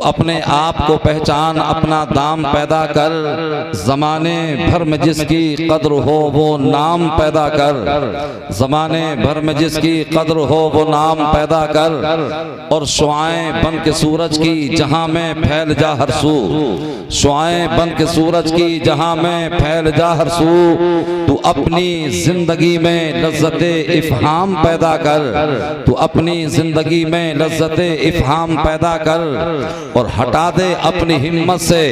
अपने आप को पहचान, अपना दाम पैदा कर, ज़माने भर में जिसकी कद्र हो वो नाम पैदा कर, ज़माने भर में जिसकी कद्र हो वो नाम पैदा कर। और शुआएं बन के सूरज की जहां में फैल जा हर सू, शुआएं बन के सूरज की जहां में फैल जा हर सू। तू अपनी जिंदगी में लज्जते इफ़हाम पैदा कर, तू अपनी जिंदगी में लज्जते इफ़हाम पैदा कर। और हटा दे अपनी हिम्मत से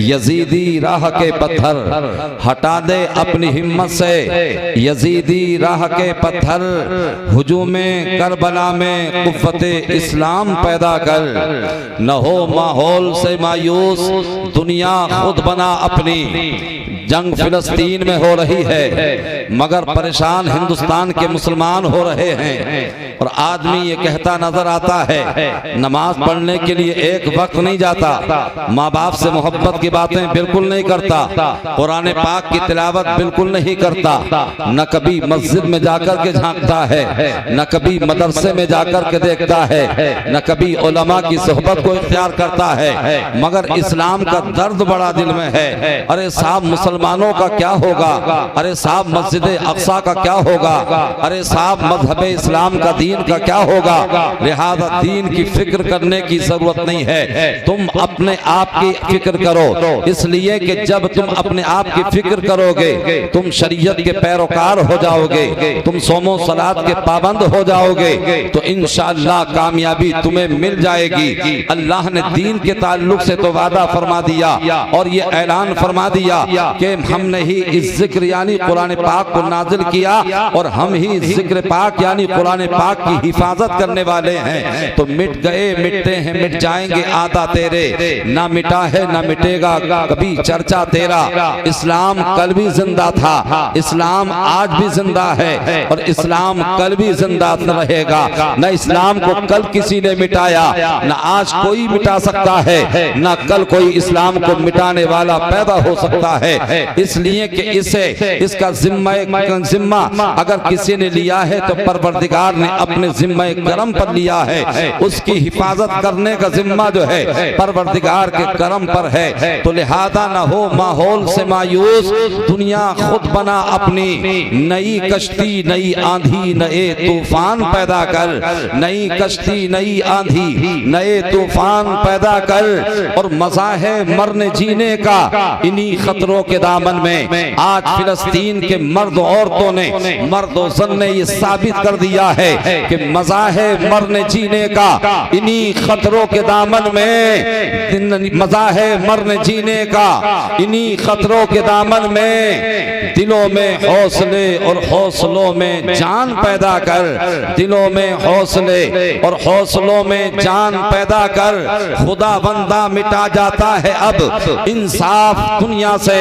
यजीदी राह के पत्थर, हटा दे अपनी हिम्मत से यजीदी राह के पत्थर। हुजूमे करबला में कुव्वते इस्लाम पैदा कर, न हो माहौल से मायूस, दुनिया खुद बना अपनी। जंग फिलिस्तीन में हो रही है मगर परेशान हिंदुस्तान के मुसलमान हो रहे हैं। और आदमी ये कहता नजर आता है नमाज पढ़ने के लिए एक वक्त नहीं जाता, माँ बाप से मोहब्बत की बातें बिल्कुल नहीं करता, कुरान पाक की तिलावत बिल्कुल नहीं करता, न कभी मस्जिद में जाकर के झांकता है, न कभी मदरसे में जाकर के देखता है, न कभी उलमा की सोहबत को इख्तियार करता है। मगर इस्लाम का दर्द बड़ा दिल में है। अरे साहब मुसलमानों का क्या होगा, अरे साहब मस्जिद अक्सा का क्या होगा, अरे साहब मजहब इस्लाम का दीन का क्या होगा। लिहाजा दीन की फिक्र करने की जरूरत नहीं है, तुम अपने आप की फिक्र करो। इसलिए कि जब तुम अपने आप की फिक्र करोगे तुम शरीयत के पैरोकार हो जाओगे, तुम सोमो सलात के पाबंद हो जाओगे, तो इंशाअल्लाह कामयाबी तुम्हें मिल जाएगी। अल्लाह ने दीन के ताल्लुक से तो वादा फरमा दिया और ये ऐलान फरमा दिया कि हमने ही इस जिक्र यानी कुरान पाक को नाजिल किया और हम ही जिक्र पाक यानी कुरान पाक की हिफाजत करने वाले हैं। तो मिट गए मिटते हैं मिट जाएंगे आदा तेरे, ना मिटा है ना मिटेगा कभी चर्चा तेरा। इस्लाम कल भी जिंदा था, इस्लाम आज भी जिंदा है और इस्लाम कल भी जिंदा रहेगा। न इस्लाम को कल किसी ने मिटाया, न आज कोई मिटा सकता है, न कल कोई इस्लाम को मिटाने वाला पैदा हो सकता है। इसलिए कि इसे इसका जिम्मा अगर किसी ने लिया है तो परवरदिगार ने अपने जिम्मे करम पर लिया है, उसकी हिफाजत करने का जिम्मा जो है परवरदिगार के करम पर है। तो लिहाजा न हो माहौल से मायूस, दुनिया खुद बना अपनी। नई कश्ती नई आंधी नए तूफान पैदा कर, नई कश्ती नई आंधी नए तूफान पैदा कर। और मजा है मरने जीने का इन्हीं खतरों के दामन में। आज फिलिस्तीन के मर्द औरतों ने, मर्द और जन ने ये साबित कर दिया है कि मजा है मरने जीने का इन्हीं खतरों के दामन में। मजा है मरने जीने का इन्हीं खतरों के दामन में। दिलों में हौसले और हौसलों में जान पैदा कर, दिलों में हौसले और हौसलों में जान पैदा कर। खुदा बंदा मिटा जाता है अब इंसाफ दुनिया से,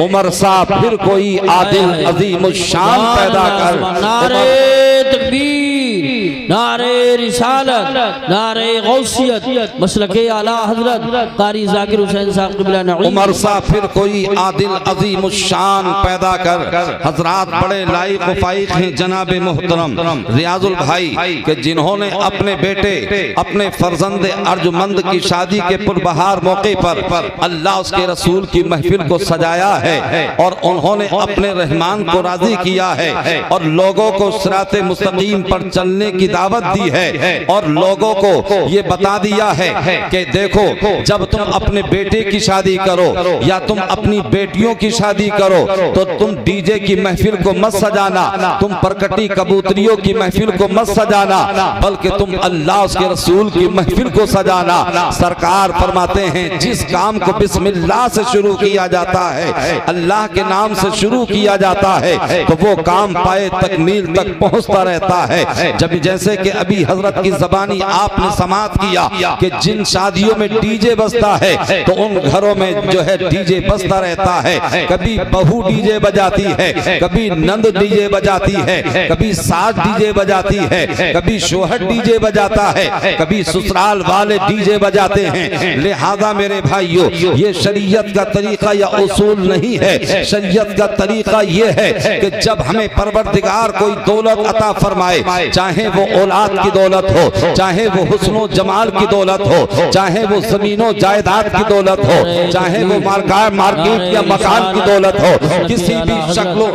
उमर सा फिर कोई आदिल अजीम शान पैदा कर। नारे तकबीर, नारे रिसालत, नारे गौसियत, मसलके आला हजरत कारी जाकिर हुसैन साहब क़िबला नईम। उमर सा फिर कोई आदिल अजीम शान पैदा कर। हजरात बड़े लायक फाइक हैं जनाब मोहतरम रियाजुल भाई के जिन्होंने अपने बेटे अपने फर्जंद अर्जुमंद की शादी के पुरबहार मौके पर अल्लाह उसके रसूल की महफिल को सजाया है और उन्होंने अपने रहमान को राजी किया है और लोगों को सिराते मुस्तकीम पर चलने की दावत दी है और लोगों को ये बता दिया है कि देखो जब तुम अपने बेटे की शादी करो या तुम अपनी बेटियों की शादी करो तो तुम डीजे की महफिल को मत सजाना, तुम परकटी कबूतरियों की महफिल को मत सजाना, बल्कि तुम अल्लाह उसके रसूल की महफिल को सजाना। सरकार फरमाते हैं जिस काम को बिस्मिल्लाह से शुरू किया जाता है, अल्लाह के नाम से शुरू किया जाता है, तो वो काम पाए तकमील तक पहुंचता रहता है। जब जैसे कि अभी हजरत की ज़बानी आपने समात किया कि जिन शादियों में डीजे बजता है तो उन घरों में जो है डीजे बजता रहता है। कभी बहू डीजे बजाती है, कभी नंद डीजे बजाती है, कभी सास डीजे बजाती है, कभी शोहर डीजे बजाता है, कभी ससुराल वाले डीजे बजाते हैं। लिहाजा मेरे भाइयों ये शरीयत का तरीका या उसूल नहीं है। शरीयत का तरीका ये है कि जब हमें परवरदिगार कोई दौलत अता फरमाए, चाहे वो औलाद की दौलत हो, चाहे वो हुस्नो जमाल की दौलत हो, चाहे वो जमीनों जायदाद की दौलत हो, चाहे वो मार्केट या मकान की दौलत हो, किसी भी शक्ल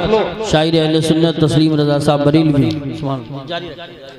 शायर अहले सुन्नत तस्लीम रजा साहब बरेलवी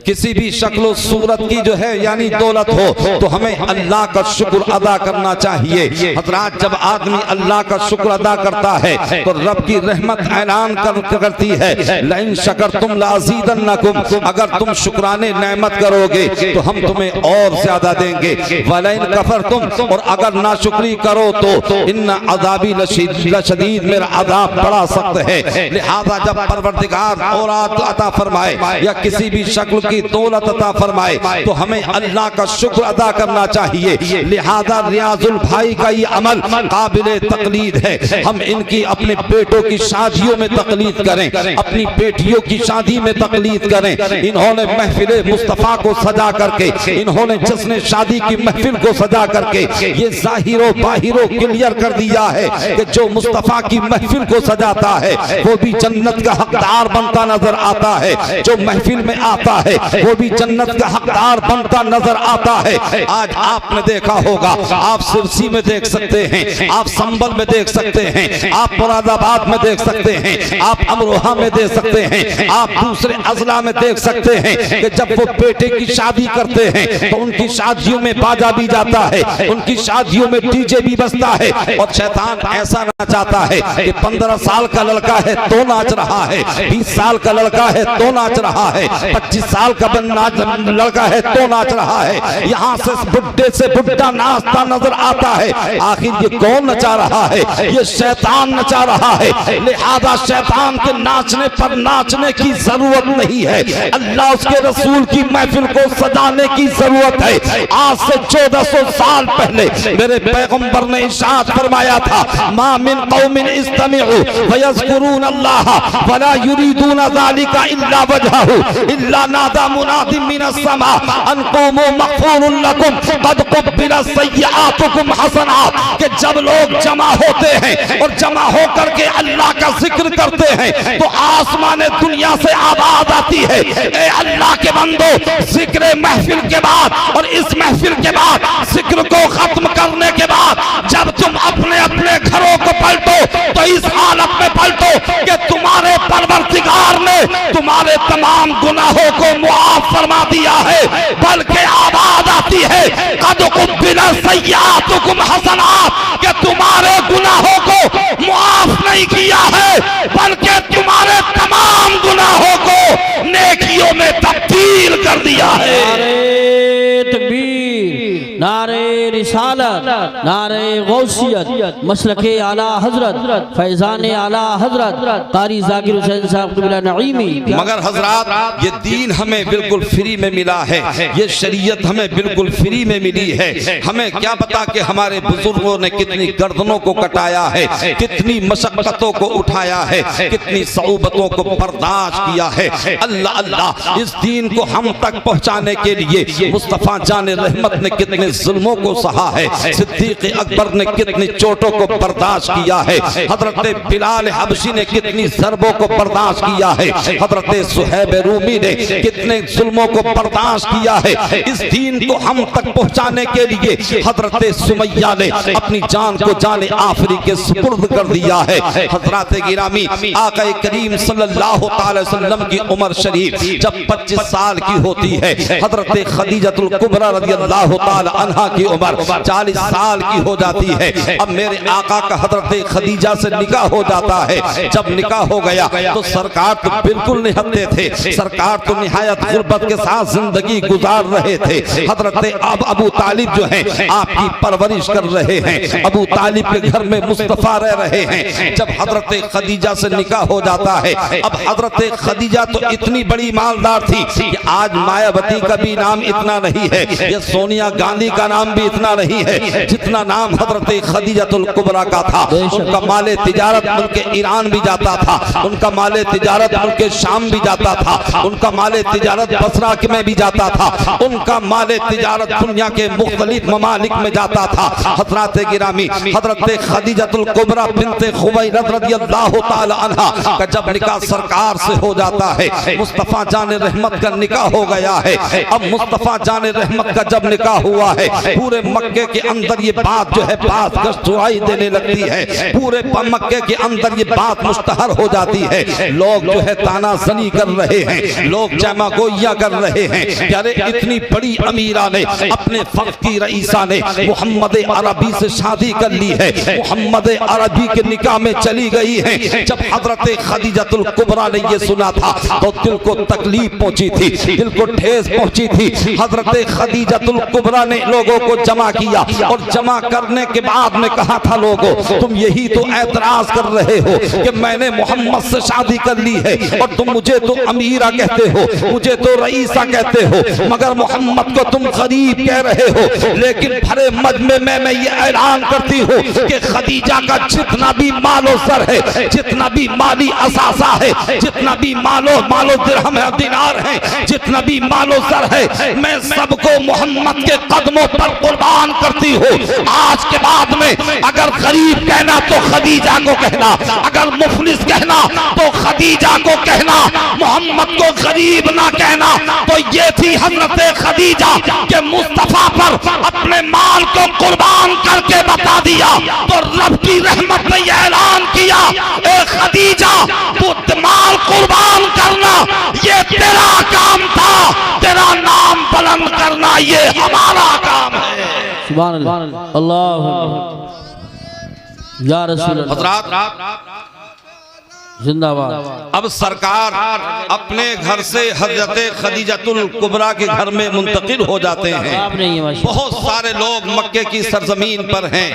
किसी भी शक्ल सूरत की जो है यानी दौलत हो तो हमें अल्लाह का शुक्र अदा करना चाहिए। हजरात, जब आदमी अल्लाह का शुक्र अदा करता है तो रब की रहमत ऐलान करती है, लइन शकरतुम लाज़ीदन्नकुम, अगर तुम शुक्राने नेमत करोगे तो हम तुम्हें और ज्यादा देंगे, वलइन कफरतुम, और अगर नाशुक्री करो तो इन्ना अज़ाबी लशदीद, मेरा अज़ाब बड़ा सख्त है। लिहाजा जब परवरदिगार औलाद अता फरमाए या किसी भी शक्ल की दौलत अता फरमाए तो हमें अल्लाह का शुक्र अदा करना चाहिए। लिहाजा रियाजुल भाई का ये अमल काबिले तकलीद है। हम इनकी अपने बेटों की शादियों में तकलीद करें, अपनी बेटियों की शादी में तकलीद करें। इन्होंने महफिल मुस्तफ़ा को सजा करके, इन्होंने जश्न शादी की महफिल को सजा करके ये जाहिरो बाहिरो क्लियर कर दिया है कि जो मुस्तफ़ा की महफिल को सजाता है वो भी जन्नत का हकदार बनता नजर आता है, जो महफिल में आता है वो भी जन्नत का हकदार बनता नजर आता है। आज आपने देखा होगा, आप सिरसी में देख सकते हैं, आप संबल में देख सकते हैं, आप मुरादाबाद में देख सकते हैं, आप अमरोहा में देख सकते हैं, आप दूसरे अजला में देख सकते हैं कि जब वो बेटे की शादी करते हैं तो उनकी शादियों में बाजा भी जाता है, उनकी शादियों में डीजे भी बजता है। और शैतान ऐसा नचाता है कि 15 साल का लड़का है तो नाच रहा है, 20 साल का लड़का है तो नाच रहा है, 25 साल का लड़का है तो नाच रहा है, यहाँ से बुढ़े से बुढ़ा नाचता नजर आता है। आखिर ये कौन नचा रहा है? ये शैतान नचा रहा है। लिहाजा शैतान के नाचने पर नाचने की जरूरत नहीं है, अल्लाह उसके रसूल की महफिल को सजाने की जरूरत है। आज से 1400 साल पहले मेरे पैगंबर ने इरशाद फरमाया था, मा मिन कौमिन इस्तमिउ फयज़कुरून अल्लाह वला युरीदून ज़ालिका इल्ला वजहहु इल्ला नादा मुनादिम मिनस समा अन क़ूमू मग़फ़ूरुन लकुम क़द क़ुब्बिलत सय्यआतुकुम हसनात, कि जब लोग जमा होते हैं और जमा होकर के अल्लाह का जिक्र करते हैं तो आसमान दुनिया से आवाज आती है, ए अल्लाह के बंदो, जिक्र महफिल के बाद और इस महफिल के बाद जिक्र को खत्म करने के बाद जब तुम अपने अपने घरों को पलटो तो इस हालत में पलटो कि तुम्हारे परवरदिगार ने तुम्हारे तमाम गुनाहों को मुआफ फरमा दिया है, बल्कि आवाज आती है कद क़ुब्बिलत सय्यआतुकुम हसनात, कि तुम्हारे गुनाहों को मुआफ नहीं किया है बल्कि तुम्हारे तमाम गुनाहों को नेकियों में तब्दील कर दिया है। नारे तकबीर, नारे रिसालत, नारे गौसियत, मसलके आला हजरत, फैजान आला हजरत कारी जाकिर हुसैन साहब क़िबला नईमी। मगर हजरात, ये दीन हमें बिल्कुल फ्री में मिला है, ये शरीयत हमें बिल्कुल फ्री में मिली है। हमें क्या पता कि हमारे बुजुर्गों ने कितनी गर्दनों को कटाया है, कितनी मशक्कतों को उठाया है, कितनी सऊबतों को बर्दाश्त किया है। अल्लाह अल्लाह, इस दीन को हम तक पहुंचाने के लिए मुस्तफ़ा जान रहमत ने कितने जुल्मों को सहा है, सिद्दीक़ अकबर ने कितनी चोटों को बर्दाश्त किया है, हजरत बिलाल हबशी ने कितनी ज़रबों को बर्दाश्त किया है, हजरत सुहैब रूमी ने कितने जुल्मों को बर्दाश्त किया है। इस दीन को हम तक पहुंचाने के लिए हजरत सुमैया ने अपनी जान को जाने आफरी के सुपुर्द कर दिया है। हजरत गिरामी आका करीम सल्लल्लाहु अलैहि वसल्लम की उम्र शरीफ जब 25 साल की होती है, हजरत खदीजतुल कुबरा रज़ियल्लाहु ताला अन्हा की उम्र 40 साल की हो जाती है। अब मेरे आका का हजरत खदीजा से निकाह हो जाता है। जब निकाह हो गया तो सरकार तो बिल्कुल निहत्ते थे, सरकार तो निहायत गुर्बत के साथ जिंदगी गुजार रहे थे। हजरत अबू तालिब जो हैं आपकी परवरिश कर रहे हैं, अबू तालिब के घर में मुस्तफ़ा रह रहे हैं। जब हजरत खदीजा से निकाह हो जाता है, अब हजरत खदीजा तो इतनी बड़ी मालदार थी कि आज मायावती का भी नाम इतना नहीं है, या सोनिया गांधी का नाम भी इतना नहीं है जितना नाम हजरत खदीजतुल कुबरा का था। उनका माले तिजारत मुल्क ईरान भी जाता था, उनका माले तिजारत मुल्क शाम भी जाता था, उनका माले तिजारत बसरा में भी जाता था, उनका माले तिजारत दुनिया के मुख्तलिफ ममालिक में जाता था। हजरत गिरामी हजरत खदीजतुल कुबरा बिन्ते खुवैलद रज़ियल्लाहु ताला अन्हा का जब निकाह सरकार से हो जाता है, मुस्तफा जान रहमत का निकाह हो गया है। अब मुस्तफा जान रहमत का जब निकाह हुआ है, पूरे मक्के के अंदर ये बात जो है बात गश्तुआई देने लगती है, पूरे मक्के के अंदर ये बात मुश्तहर हो जाती है। लोग जो है तानाज़नी कर रहे हैं, लोग जमागोइयां कर रहे हैं कि अरे इतनी बड़ी अमीरा ने अपने वक्त की रईसा ने मोहम्मद अरबी से शादी कर ली है, मोहम्मद अरबी के निकाह में चली गई है। जब हजरत खदीजतुल कुबरा ने ये सुना था तो दिल को तकलीफ पहुंची थी, दिल को ठेस पहुंची थी। हजरत खदीजतुल कुबरा ने लोगों को जमा किया और जमा करने के बाद में कहा था, लोगों तुम यही तो एतराज कर रहे हो कि मैंने मोहम्मद से शादी कर ली है और तुम मुझे तो अमीरा कहते हो, मुझे तो रईसा कहते हो, मगर मोहम्मद को तुम गरीब कह रहे हो। लेकिन भरे मजमे में मैं ये ऐलान करती हूँ कि खदीजा का जितना भी मालो सर है, जितना भी माली असासा है, जितना भी मालो दिरहम है, दिनार है, जितना भी मालो सर है, मैं सबको मोहम्मद के कदमों पर कुर्बान करती हूँ। आज के बाद में अगर गरीब कहना तो खदीजा को कहना, अगर मुफलिस कहना तो खदीजा को कहना, मोहम्मद को गरीब ना कहना। तो ये थी हजरत खदीजा के मुस्तफा पर अपने माल को कुर्बान करके बता दिया। तो रब की रहमत ने यह ऐलान किया, ए खदीजा तू माल कुर्बान करना ये तेरा काम था, तेरा नाम बुलंद करना ये हमारा काम है। सुभान अल्लाह, अल्लाह या रसूल अल्लाह जिंदाबाद। अब सरकार अपने घर से हजरत खदीजतुल कुबरा के घर में मुंतकिल हो जाते हैं। बहुत सारे लोग मक्के की सरजमीन पर हैं,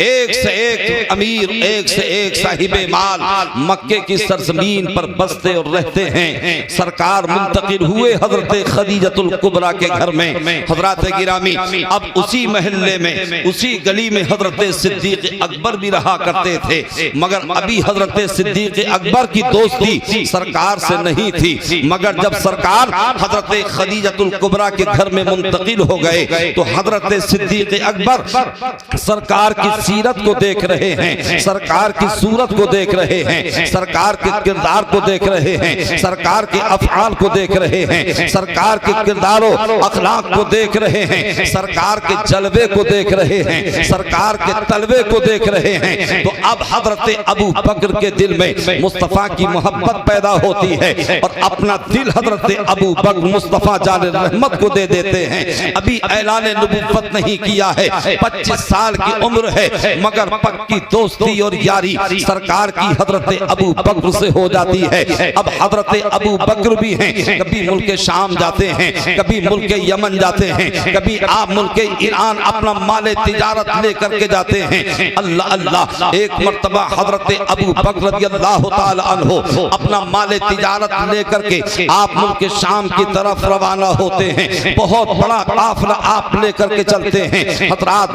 एक से एक अमीर, एक से एक साहिबे माल मक्के की सरजमीन पर बसते और रहते हैं। सरकार मुंतकिल हुए हजरत खदीजतुल कुबरा के घर में। हजरत गिरामी अब उसी महल्ले में, उसी गली में हजरत सिद्दीक अकबर भी रहा करते थे, मगर अभी हजरत सिद्दीक अकबर की दोस्ती सरकार से नहीं थी। मगर जब सरकार हजरत खदीजतुल कुबरा के घर में मुंतकिल हो गए तो हजरत सिद्दीक अकबर सरकार की सीरत को देख रहे हैं, सरकार की सूरत को देख रहे हैं, सरकार के किरदार को देख रहे हैं, सरकार के अफआल को देख रहे हैं, सरकार के किरदारों अखलाक को देख रहे हैं, सरकार के जलवे को देख रहे हैं, सरकार के तलवे को देख रहे हैं। तो अब हजरत अबू बकर के दिल में मुस्तफा की मोहब्बत पैदा होती है और अपना दिल हजरत अबू बकर मुस्तफा जान रहमत को दे देते हैं। अभी ऐलान नबुव्वत नहीं किया है, 25 साल की उम्र है, मगर पक्की दोस्ती और यारी सरकार की हजरत अबू बकर से हो जाती है। अब हजरत अबू बकर भी हैं, कभी मुल्क शाम जाते हैं, कभी मुल्क यमन जाते हैं, कभी आप मुल्क ईरान अपना माले तिजारत लेकर के जाते हैं। अल्लाह अल्लाह, एक मर्तबा हजरत अबू बकर रज़ियल्लाहु ताला अन्हु अपना माले तिजारत लेकर के आप मुल्क शाम की तरफ रवाना होते हैं। बहुत बड़ा काफिला आप लेकर के चलते हैं। हजरात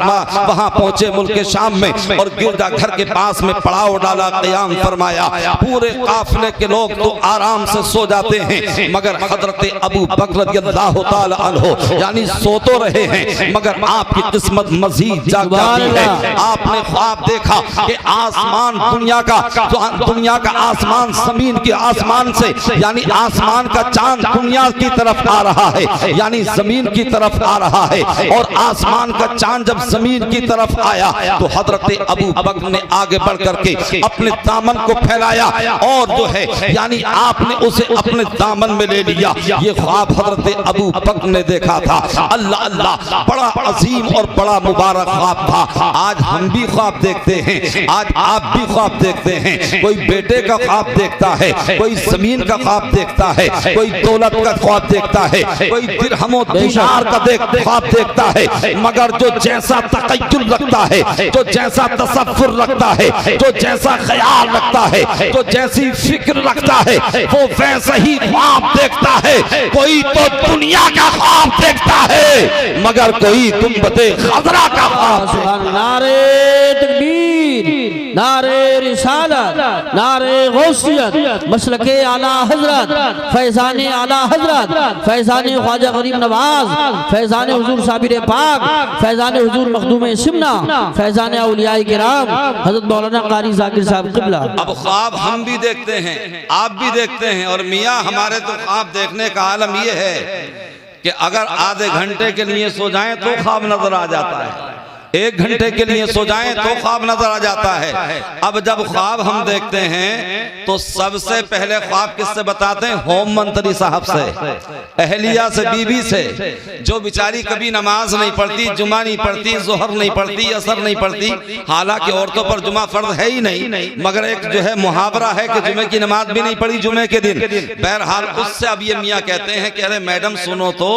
वहां पहुंचे मुल्क शाम में और गिरजा घर के पास में पड़ाव डाला, क़याम फरमाया। पूरे काफिले के लोग तो आराम से सो जाते हैं, मगर हजरत अबू बकर रज़ियल्लाहु ताला अन्हु यानी सो तो रहे हैं, मगर आपकी किस्मत मजीद जाग जाती है। आपने ख्वाब देखा कि आसमान दुनिया का आसमान जमीन के आसमान से यानी आसमान का चांद दुनिया की तरफ आ रहा है, यानी जमीन की तरफ आ रहा है। और आसमान का चांद जब जमीन की तरफ आया तो हजरत अबू बकर ने आगे बढ़ करके अपने दामन को फैलाया और जो है यानी आपने उसे अपने दामन में ले लिया। ये ख्वाब हजरत अबू बकर ने देखा था। अल्लाह अल्लाह, बड़ा अजीम और बड़ा मुबारक ख्वाब था। आज हम भी ख्वाब देखते हैं, आज आप भी ख्वाब देखते हैं। कोई बेटे का का ख्वाब देखता है, कोई जमीन का ख्वाब देखता है, कोई दौलत का ख्वाब देखता है, कोई दिरहम और दीनार का ख्वाब देखता है। मगर जो जैसा तखय्युल रखता है, जो जैसा तसव्वुर रखता है, जो जैसा ख्याल रखता है, जो जैसी फिक्र रखता है, वो वैसा ही ख्वाब देखता है। कोई तो दुनिया का ख्वाब देखता है, मगर कोई गुंबदे खजरा का ख्वाब। नारे तकबीर, नारे रिसालत, नारे गौसियत, मसलके आला हजरत, फैजाने आला हजरत, फैजाने ख्वाजा गरीब नवाज, फैजाने हुजूर साबिर पाक, फैजाने हुजूर मखदूम सिमना, फैजाने औलिया किराम हजरत मौलाना कारी जाकिर साहब क़िबला। अब ख्वाब हम भी देखते हैं, आप भी देखते हैं, और मियाँ हमारे तो ख्वाब देखने का आलम ये है कि अगर आधे घंटे के लिए सो जाएं तो ख्वाब नजर आ जाता है, 1 घंटे के लिए सो जाएं तो ख्वाब नजर आ जाता है। अब जब ख्वाब हम देखते हैं तो सबसे पहले ख्वाब किससे बताते हैं? होम मंत्री साहब से, अहलिया से, बीबी से, जो बेचारी कभी नमाज नहीं पढ़ती, जुमा नहीं पढ़ती, जोहर नहीं पढ़ती, असर नहीं पढ़ती। हालांकि औरतों पर जुमा फर्ज है ही नहीं, मगर एक जो है मुहावरा है कि जुमे की नमाज भी नहीं पढ़ी जुमे के दिन। बहरहाल उससे अब ये मियाँ कहते हैं कि अरे मैडम सुनो तो,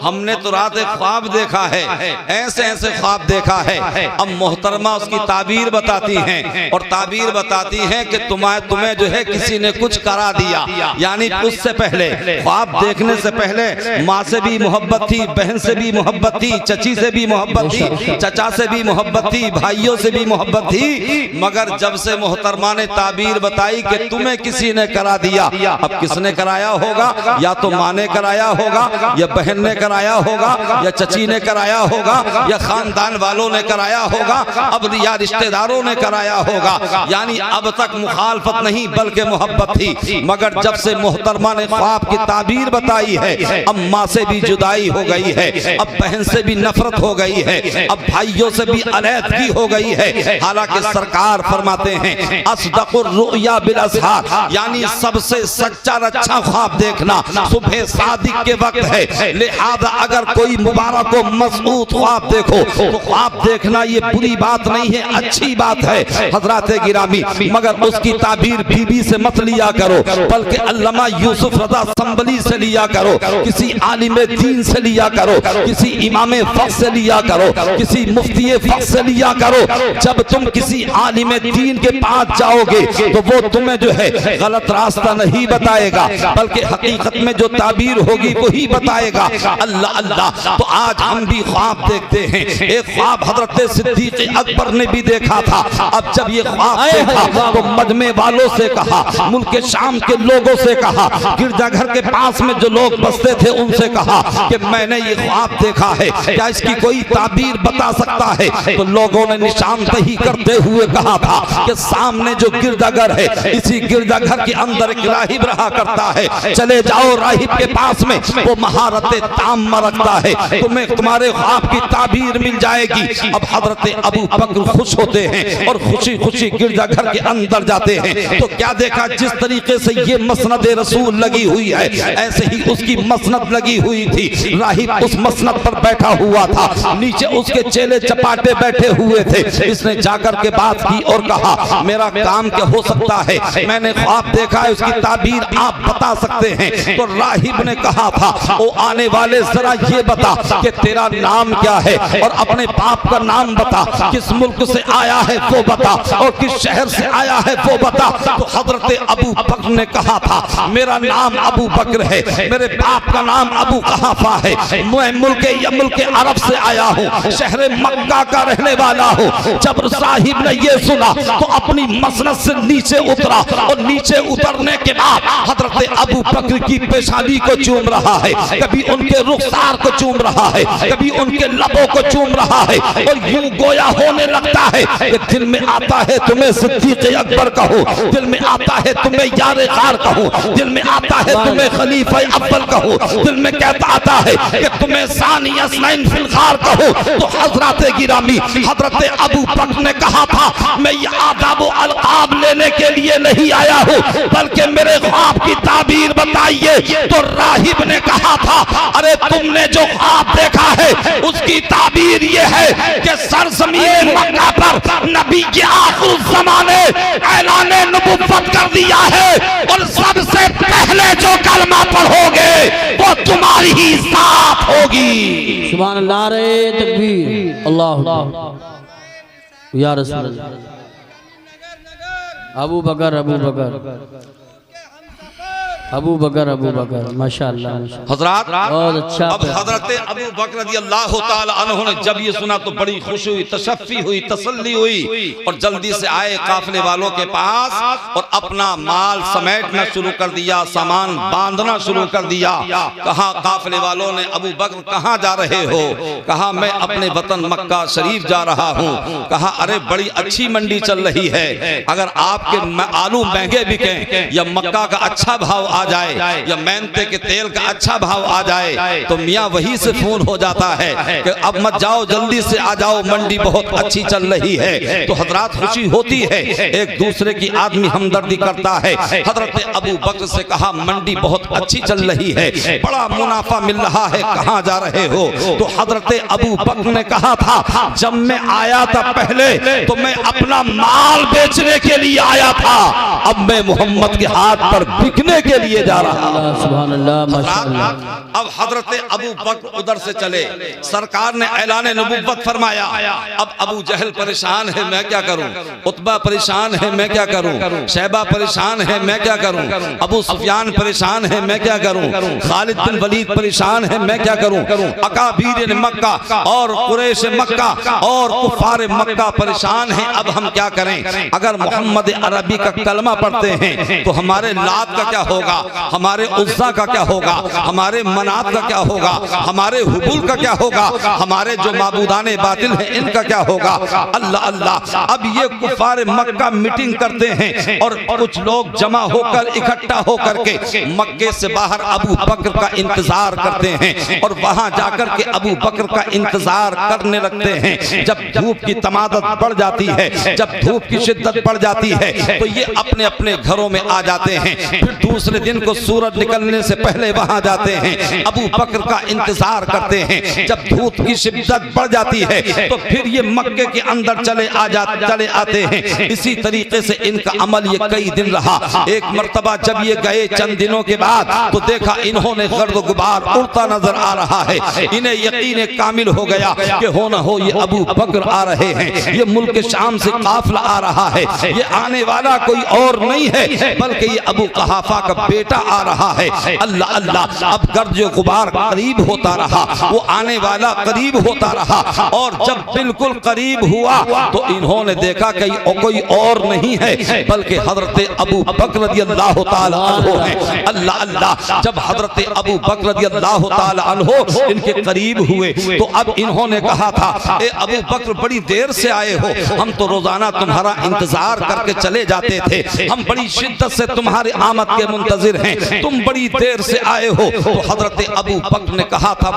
हमने तो रात एक ख्वाब देखा है, ऐसे ऐसे ख्वाब देखा है। अब मोहतरमा उसकी ताबीर बताती हैं, और ताबीर बताती हैं कि तुम्हें जो है किसी ने कुछ करा दिया। यानी उससे पहले, ख्वाब देखने से पहले माँ से भी मोहब्बत थी, बहन से भी मोहब्बत थी, चची से भी मोहब्बत थी, चचा से भी मोहब्बत थी, भाइयों से भी मोहब्बत थी। मगर जब से मोहतरमा ने ताबीर बताई कि तुम्हें किसी ने करा दिया, अब किसने कराया होगा? या तो माँ ने कराया होगा, या बहन ने कराया होगा, या चची ने कराया होगा, या खानदान वालों ने कराया होगा, अब या रिश्तेदारों ने कराया होगा। यानी अब तक मुखालफत नहीं बल्कि मोहब्बत थी। मगर जब से मोहतरमा ने ख्वाब की ताबीर बताई है, अब माँ से भी जुदाई हो गई है, अब बहन से भी नफरत हो गई है, अब भाइयों से भी अलैदगी हो गई है। हालांकि सरकार फरमाते हैं अस्दक़ुर रुया बिल असहार, यानी सबसे सच्चा अच्छा ख्वाब देखना सुबह सादिक के वक्त है। लिहाजा अगर कोई मुबारक व मज़बूत ख्वाब देखो तो ख्वाब देखना ये बुरी बात नहीं है, अच्छी बात है हजरात गिरामी। मगर उसकी ताबीर बीबी से मत लिया करो, बल्कि अल्लामा यूसुफ रज़ा संबली से लिया करो, किसी आलिम दीन से लिया करो, किसी इमाम फ़क़्ह से लिया करो, किसी मुफ्ती फ़क़्ह से लिया करो। जब तुम किसी आलिम दीन के पास जाओगे तो वो तुम्हें जो है गलत रास्ता नहीं बताएगा, बल्कि हकीकत में जो ताबीर होगी वही बताएगा। अल्लाह अल्लाह। तो आज हम भी ख्वाब देखते हैं। एक ख्वाब हजरत सिद्दीक़ अकबर ने भी देखा था। अब जब ये ख्वाब देखा तो मजमे वालों से कहा, मुल्क शाम के लोगों से कहा, गिरजाघर के पास में जो लोग बसते थे उनसे कहा कि मैंने ये ख्वाब देखा है, क्या इसकी कोई ताबीर बता सकता है? तो लोगों ने निशानदही करते हुए कहा था कि सामने जो गिरजाघर है, इसी गिरजाघर के अंदर एक राहिब रहा करता है, चले जाओ राहिब के पास में, वो महारत ताम रखता है, तुम्हें तुम्हारे ख्वाब की ताबीर मिल जाएगी। अब हजरत अबू बकर खुश होते हैं और खुशी खुशी गिरजाघर के अंदर जाते हैं। तो क्या देखा, जिस तरीके से ये मसनद रसूल लगी हुई है, ऐसे ही उसकी मसनद लगी हुई थी। राहिब उस मसनद पर बैठा हुआ था, नीचे उसके चेले चपाटे बैठे हुए थे। इसने जाकर के बात की और कहा मेरा काम क्या हो सकता है, मैंने ख्वाब देखा है, उसकी ताबीर आप बता सकते हैं। तो राहिब ने कहा था ओ आने वाले जरा ये बता कि तेरा नाम क्या है और अपने बाप का नाम बता, किस मुल्क से आया है वो बता, और किस शहर से आया है वो बता। तो हजरत अबू बकर ने कहा था मेरा नाम अबू बकर है, मेरे बाप का नाम अबू कहाफा है, मैं मुल्क अरब से आया हूँ, शहर मक्का का रहने वाला हूँ। जब साहिब ने ये सुना तो अपनी मसनद से नीचे उतरा, और नीचे उतरने के बाद हजरत अबू बकर की पेशानी को चूम रहा है, कभी उनके रुखसार को चूम रहा है, कभी उनके लबों को चूम रहा है, और यूं गोया होने लगता है कि दिल में आता है तुम्हें सिद्दीक़ अकबर कहो, दिल में आता है तुम्हें यार ग़ार कहो, दिल में आता है तुम्हें खलीफा अव्वल कहो, दिल में कहता आता है कि तुम्हें सानी असनैन फिल ग़ार कहो। तो हजरत गिरामी हजरत अबू बकर ने कहा था मैं ये आदाब व अलक़ाब लेने के लिए नहीं आया हूँ, बल्कि मेरे ख्वाब की ताबीर बताइए। तो राहिब ने कहा था अरे तुमने जो ख्वाब देखा है उसकी ताबीर ये है कि सरज़मीन मक्का पर नबी के आखिर ज़माने ऐलान नबुव्वत कर दिया है और सबसे पहले जो कलमा पढ़ोगे वो तुम्हारी ही साथ होगी। सुभान अल्लाह, नारे तकबीर, अल्लाह या रसूल अल्लाह। अबू बकर अबू बकर अबू बकर अबू बकर, माशाअल्लाह। हजरात, बहुत अच्छा। अब हजरत अबू बकर रज़ियल्लाहु ताला अन्हु ने जब ये सुना तो बड़ी खुशी हुई, तशफ़ी हुई, तसल्ली हुई और जल्दी से आए काफिले वालों के पास और अपना माल समेटना शुरू कर दिया, सामान बांधना शुरू कर दिया। कहा काफिले वालों ने, अबू बकर कहाँ जा रहे हो? कहा मैं अपने वतन मक्का शरीफ जा रहा हूँ। कहा अरे बड़ी अच्छी मंडी चल रही है, अगर आपके आलू महंगे बिकें या मक्का का अच्छा भाव आ जाए या मेहनते के तेल का अच्छा भाव आ जाए तो मियाँ वही से फोन हो जाता है कि अब मत जाओ, जल्दी से आ जाओ, मंडी बहुत अच्छी चल रही है। तो हजरात खुशी होती है, एक दूसरे की आदमी हमदर्दी करता है। हजरत अबू बकर से कहा मंडी बहुत अच्छी चल रही है, बड़ा मुनाफा मिल रहा है, कहाँ जा रहे हो? तो हजरत अबू बकर ने कहा था जब मैं आया था पहले तो मैं अपना माल बेचने के लिए आया था, अब मैं मोहम्मद के हाथ पर बिकने के लिए जा रहा हूं। सुभान अल्लाह, माशाअल्लाह। अब हजरत अबू बकर उधर से चले, सरकार ने ऐलान नबुव्वत फरमाया। अब अबू जहल परेशान है, मैं क्या करूं? उतबा परेशान है, मैं क्या करूं? शैबा परेशान है, मैं क्या करूं? अबू सुफियान परेशान है, मैं क्या करूं? खालिद बिन वलीद परेशान है, मैं क्या करूं? अकाबीर मक्का और कुरैश मक्का और कुफार मक्का परेशान हैं, अब हम क्या करें? अगर मोहम्मद अरबी का कलमा पढ़ते हैं तो हमारे लात का क्या होगा, हमारे उज़्ज़ा का क्या होगा, हमारे मनात का क्या होगा, हमारे हुबुल का क्या होगा, हमारे जो माबूदाने बातिल हैं इनका क्या होगा? अल्लाह अल्लाह। अब ये कुफार मक्का मीटिंग करते हैं और कुछ लोग जमा होकर इकट्ठा होकर के मक्के से बाहर अबू बकर का इंतजार करते हैं और वहां जाकर के अबू बकर का इंतजार करने लगते हैं। जब धूप की तमादत बढ़ जाती है, जब धूप की शिद्दत बढ़ जाती है तो ये अपने अपने घरों में आ जाते हैं। फिर दूसरे दिन को सूरज निकलने से पहले वहां जाते हैं, अबू बकर का इंतजार करते हैं। जब धूप की शिद्दत बढ़ जाती है तो फिर ये मक्के के अंदर चले आते हैं। इसी तरीके से इनका अमल ये कई दिन रहा। एक मर्तबा जब ये गए चंद दिनों के बाद तो देखा इन्होंने गर्द गुबार उड़ता नजर आ रहा है। इन्हें यकीन कामिल हो गया कि हो न हो ये अबू बकर आ रहे हैं, ये मुल्क शाम से काफिला आ रहा है, ये आने वाला कोई और नहीं है बल्कि ये अबू कहाफा का बेटा आ रहा है। अल्लाह अल्लाह। अब गर्द गुबार करीब होता रहा, वो आने वाला करीब होता रहा और जब बिल्कुल करीब हुआ तो इन्होंने देखा कि कोई और नहीं है बल्कि हजरत अबू बकर रज़ियल्लाहु ताला अन्हु है। अल्लाह अल्लाह। जब हजरत अबू बकर रज़ियल्लाहु ताला अन्हु इनके करीब हुए तो अब इन्होंने कहा था ए अबू बकर बड़ी देर से आए हो, हम तो रोजाना तुम्हारा इंतजार करके चले जाते थे, हम बड़ी शिद्दत से तुम्हारी आमद के मुंतजिर हैं, तुम बड़ी देर से आए हो। तो हजरत अबू बकर ने कहा था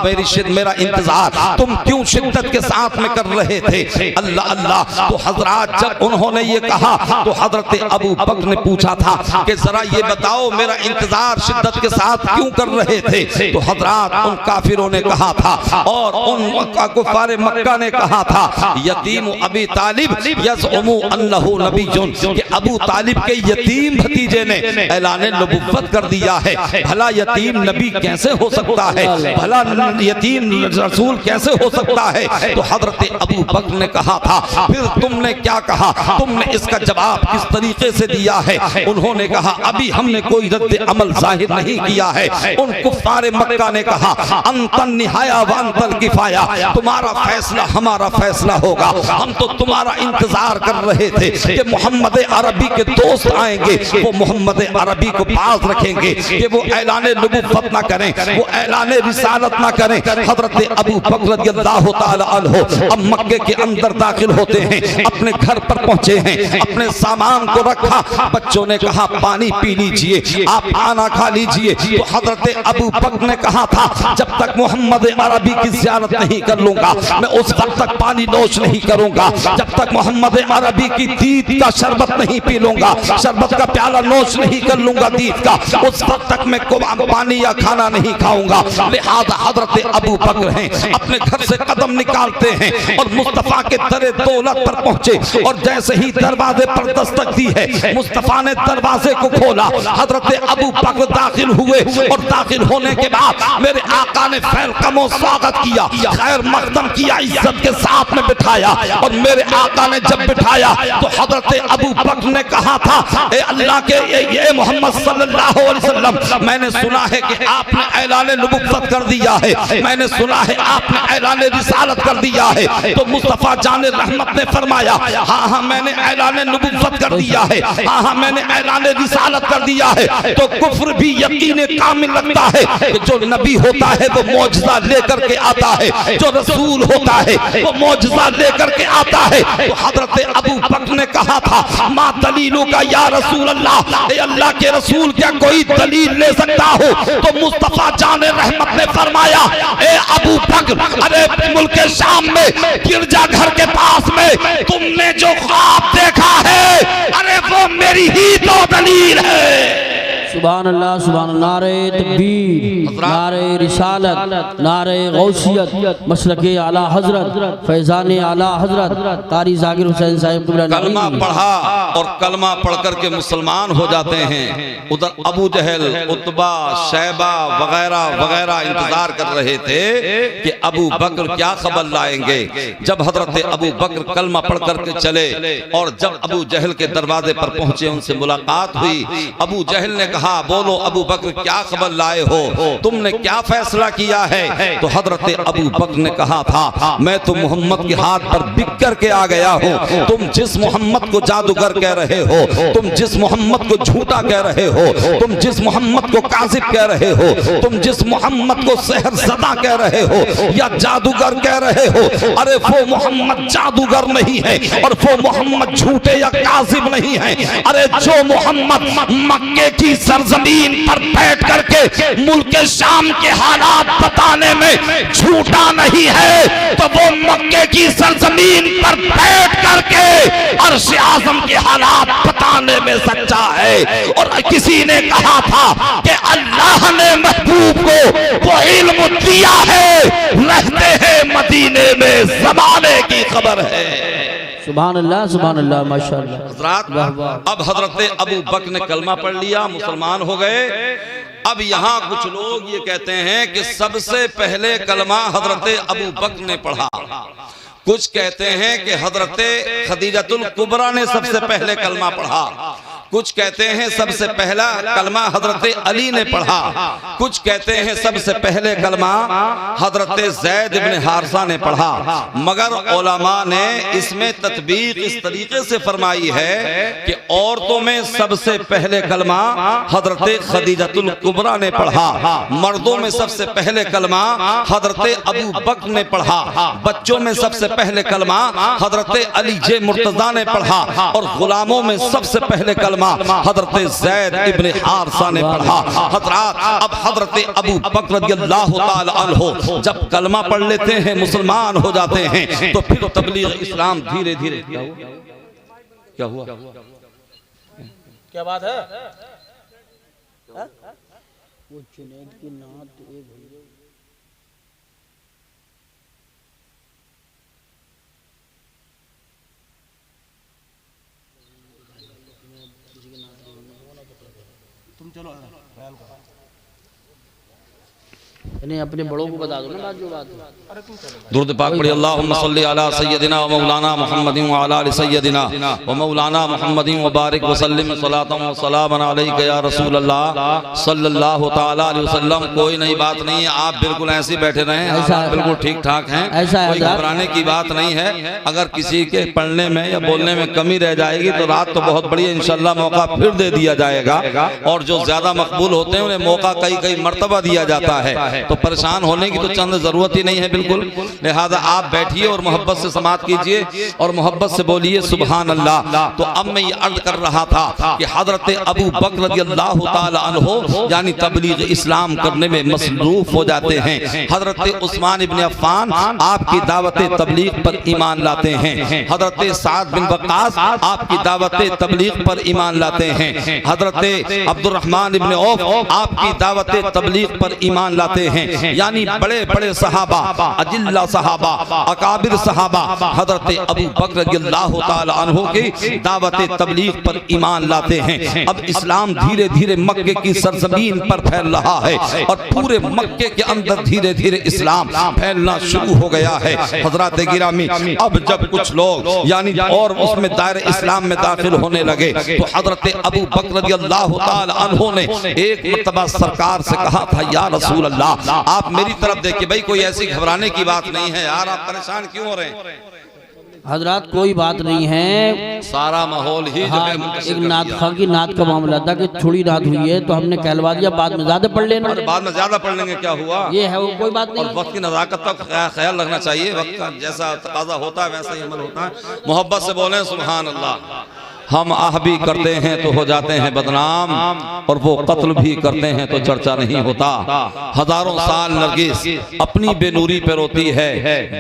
मेरा इंतजार तुम क्यों शिद्दत के साथ में कर रहे थे? अल्लाह अल्लाह। तो हजरात जब उन्होंने ये कहा तो हजरत अबू बकर ने पूछा था कि जरा ये बताओ मेरा इंतजार शिद्दत के साथ क्यों कर रहे थे? तो हजरात उन काफिरों ने कहा था और उन कुफार मक्का ने कहा था यतीम अबी तालिब यज़उमु अन्नहु नबियुन, कि अबू तालिब के यतीम भतीजे ने ऐलान नबुव्वत कर दिया है। भला यतीम नबी कैसे हो सकता है? भला यतीम रसूल कैसे हो सकता है? तो हजरत अबू बकर ने कहा था फिर तुमने क्या कहा, तुमने इसका जवाब किस तरीके से दिया है? उन्होंने कहा अभी हमने कोई रद्द अमल जाहिर नहीं किया है। उन कुफ्फार मक्का ने कहा अंतन निहाया व अंतल किफाया, तुम्हारा फैसला हमारा फैसला होगा। हम तो तुम्हारा इंतजार कर रहे थे कि मोहम्मद अरबी के दोस्त आएंगे, वो मोहम्मद अरबी को पास रखेंगे कि वो ऐलान नबुव्वत ना करें, वो ऐलान रिसालत ना करें। हजरत अबू बकर रज़ियल्लाहु ताला अन्हु अब मक्के के अंदर दाखिल होते हैं, अपने घर पर पहुंचे हैं, अपने सामान को रखा, बच्चों ने कहा पानी पी लीजिए, आप खाना खा लीजिए। तो हजरत अबू बकर ने कहा था जब तक मोहम्मद अरबी की ज़ियारत नहीं कर लूंगा मैं उस वक्त तक पानी नोश नहीं करूंगा, जब तक मोहम्मद अरबी की दीद का शरबत नहीं पी लूंगा, शरबत का प्याला नोश नहीं कर लूंगा दीद का, उस वक्त तक मैं पानी या खाना नहीं खाऊंगा। लिहाजा हजरत अबू बकर हैं, अपने घर से कदम निकालते हैं और मुस्तफा के दरे दौलत पर पहुंचे और जैसे ही दरवाजे पर दस्तक दी है, मुस्तफा ने दरवाजे को खोला, हजरत अबू बकर दाखिल हुए और दाखिल होने के बाद मेरे आका ने फैलकमो स्वागत किया, खैर मकदम किया, इज्जत के साथ में बिठाया। और मेरे आका ने जब बिठाया तो हजरत अबू बकर ने कहा था, ए अल्लाह के ये मोहम्मद सल्लल्लाहु अलैहि वसल्लम, मैंने सुना है कि आपने ऐलान नबुव्वत कर दिया है, मैंने सुना है आपने ऐलान रिसालत कर दिया है। तो मुस्तफा जाने रहमत ने फरमाया, हाँ हाँ मैंने ऐलान नबुव्वत कर दिया है, हाँ हाँ मैंने ऐलान रिसालत कर दिया है। तो कुफ्र भी यकीन कामिल लगता है कि जो नबी होता है वो मौजज़ा लेकर के आता है, जो रसूल होता है वो मौजज़ा लेकर के आता है। तो हजरत अबू बकर ने कहा था, मा दलीलू का या रसूल अल्लाह, ए अल्लाह के रसूल क्या कोई दलील ले सकता हो? तो मुस्तफा जाने रहमत ने फरमाया, ए अबू बकर, अरे मुल्क शाम में गिरजा घर के पास में तुमने जो ख्वाब देखा है, अरे वो मेरी ही तो दलील है। सुभान अल्लाह, सुभान अल्लाह। नारे तकबीर, नारे रिसालत, नारे गौसियत, मसलके आला हजरत, फैजाने आला हजरत कारी जाकिर हुसैन साहब कलमा पढ़ा और कलमा पढ़ करके मुसलमान हो जाते हैं। उधर अबू जहल, उतबा, शैबा वगैरह वगैरह इंतजार कर रहे थे कि अबू बकर क्या खबर लाएंगे। जब हजरत अबू बकर कलमा पढ़ करके चले और जब अबू जहल के दरवाजे पर पहुंचे, उनसे मुलाकात हुई। अबू जहल ने कहा, बोलो अबू बकर क्या खबर लाए हो, तुमने क्या फैसला किया है? तो हजरत अबू बकर ने कहा था, मैं तो मोहम्मद के हाथ पर बिक कर के आ गया हूँ। तुम जिस मोहम्मद को जादूगर कह रहे हो, तुम जिस मोहम्मद को झूठा कह रहे हो, तुम जिस मोहम्मद को काजिब कह रहे हो, तुम जिस मोहम्मद को सहरज़दा कह रहे हो या जादूगर कह रहे हो, अरे वो मोहम्मद जादूगर नहीं है और वो मोहम्मद झूठे या काजिब नहीं है। अरे जो मोहम्मद मक्के की सरजमीन पर बैठ करके मुल्क शाम के हालात बताने में झूठा नहीं है, तो वो मक्के की सरजमीन पर बैठ करके अर्श आज़म के हालात बताने में सच्चा है। और किसी ने कहा था कि अल्लाह ने महबूब को वो इल्म दिया है, रहते हैं मदीने में, ज़माने की खबर है। सुभान अल्लाह, सुभान अल्लाह, माशाअल्लाह। हज़रात, अब हजरत अबू बकर ने कलमा पढ़ लिया, मुसलमान हो गए। अब यहाँ कुछ लोग ये कहते हैं कि सबसे पहले कलमा हजरत अबू बकर ने पढ़ा, कुछ कहते हैं कि हजरत खदीजतुल कुबरा ने सबसे पहले कलमा पढ़ा, कुछ कहते हैं सबसे पहला कलमा हजरत अली ने पढ़ा, कुछ कहते हैं सबसे पहले कलमा हजरत ज़ैद इब्न हारिसा ने पढ़ा। मगर उलमा ने इसमें तत्बीक इस तरीके से फरमाई है कि औरतों में सबसे पहले कलमा हजरत खदीजतुल कुबरा ने पढ़ा, मर्दों में सबसे पहले कलमा हजरत अबू बकर ने पढ़ा, बच्चों में सबसे पहले कलमा हजरत अली जे मुर्तजा ने पढ़ा और गुलामों में सबसे पहले कलमा हजरत ज़ैद इब्न हारिसा ने पढ़ा। हजरात, अब हजरत अबू बकर रज़ियल्लाहु ताला अन्हु जब कलमा पढ़ लेते हैं, मुसलमान हो जाते हैं, तो फिर तबलीग इस्लाम धीरे धीरे क्या हुआ? क्या बात है? वो जुनैद की नात एक तुम चलो नहीं, अपने बड़ों को बता दो ना बात, जो बात है। दुरूद पाक पढ़िए, अल्लाहुम्मा सल्ली अला सय्यदिना व मौलाना मुहम्मदिन व अला आलि सय्यदिना व मौलाना मुहम्मदिन व बारिक व सल्लिम सलातन व सलामन अलैका या रसूल अल्लाह सल्लल्लाहु ताला अलैहि वसल्लम। कोई नई बात नहीं है, आप बिल्कुल ऐसे बैठे रहें, आप बिल्कुल ठीक ठाक हैं, कोई घबराने की बात नहीं है। अगर किसी के पढ़ने में या बोलने में कमी रह जाएगी तो रात तो बहुत बड़ी है, इंशाल्लाह मौका फिर दे दिया जाएगा। और जो ज्यादा मकबूल होते हैं उन्हें मौका कई कई मर्तबा दिया जाता है। तो परेशान होने की तो चंद जरूरत ही नहीं है बिल्कुल। लिहाजा आप बैठिए और मोहब्बत से समाअत कीजिए और मोहब्बत से बोलिए सुभान अल्लाह। तो अब मैं ये अर्ज कर रहा था कि हजरत अबू बकर रज़ियल्लाहु ताला अन्हु यानी तबलीग इस्लाम करने में मसरूफ हो जाते हैं। हजरत उस्मान इब्न अफ़्फ़ान आपकी दावत तबलीग पर ईमान लाते हैं। हजरत साद बिन वक़ास आपकी दावत तबलीग पर ईमान लाते हैं। हजरत अब्दुर्रहमान इब्न औफ आपकी दावत तबलीग पर ईमान लाते हैं। यानी बड़े बड़े सहाबा, अजिल्ला सहाबा, अकाबिर सहाबा हजरत अबू बकर रज़ियल्लाहु ताला अन्हु की दावत तबलीग पर ईमान लाते हैं। अब इस्लाम धीरे धीरे मक्के की सरजमीन पर फैल रहा है और पूरे मक्के के अंदर धीरे धीरे इस्लाम फैलना शुरू हो गया है। हजरत गिरामी अब जब कुछ लोग यानी और उसमें दायरे इस्लाम में दाखिल होने लगे तो हजरत अबू बकर रज़ियल्लाहु ताला अन्हु ने एक मर्तबा सरकार से कहा था, या रसूल अल्लाह आप मेरी तरफ देखिए, भाई कोई ऐसी घबराने की बात नहीं है यार, आप परेशान क्यों हो रहे हैं? हजरात कोई बात नहीं है, सारा माहौल ही हाँ, एक नात खां की नात का मामला था कि थोड़ी रात हुई है तो हमने कहलवा दिया, बाद में ज्यादा पढ़ लेना। बाद में ज्यादा पढ़ लेंगे, क्या हुआ, ये है वो, कोई बात नहीं। और वक्त की नज़ाकत का ख्याल रखना चाहिए, वक्त का जैसा तकाजा होता है वैसा ही अमल होता है। मोहब्बत से बोले सुभान अल्लाह। हम आह भी करते हैं तो हो जाते हैं बदनाम और वो कत्ल भी करते हैं तो चर्चा नहीं होता। हजारों साल नरगिस अपनी बेनूरी पे रोती है,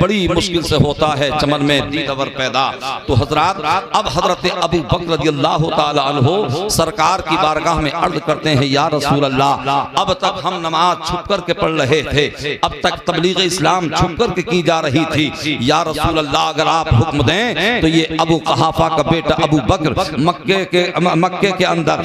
बड़ी मुश्किल से होता है चमन में दीदवर पैदा। तो हजरात अब हजरत अबू बकर रज़ियल्लाहु ताला अन्हु सरकार की बारगाह में अर्ज करते हैं, या रसूल अल्लाह अब तक हम नमाज छुप कर के पढ़ रहे थे, अब तक तबलीग इस्लाम छुप कर के की जा रही थी, या रसूल अल्लाह अगर आप हुक्म दें तो ये अबू कहाफा का बेटा अबू बकर मक्के के अंदर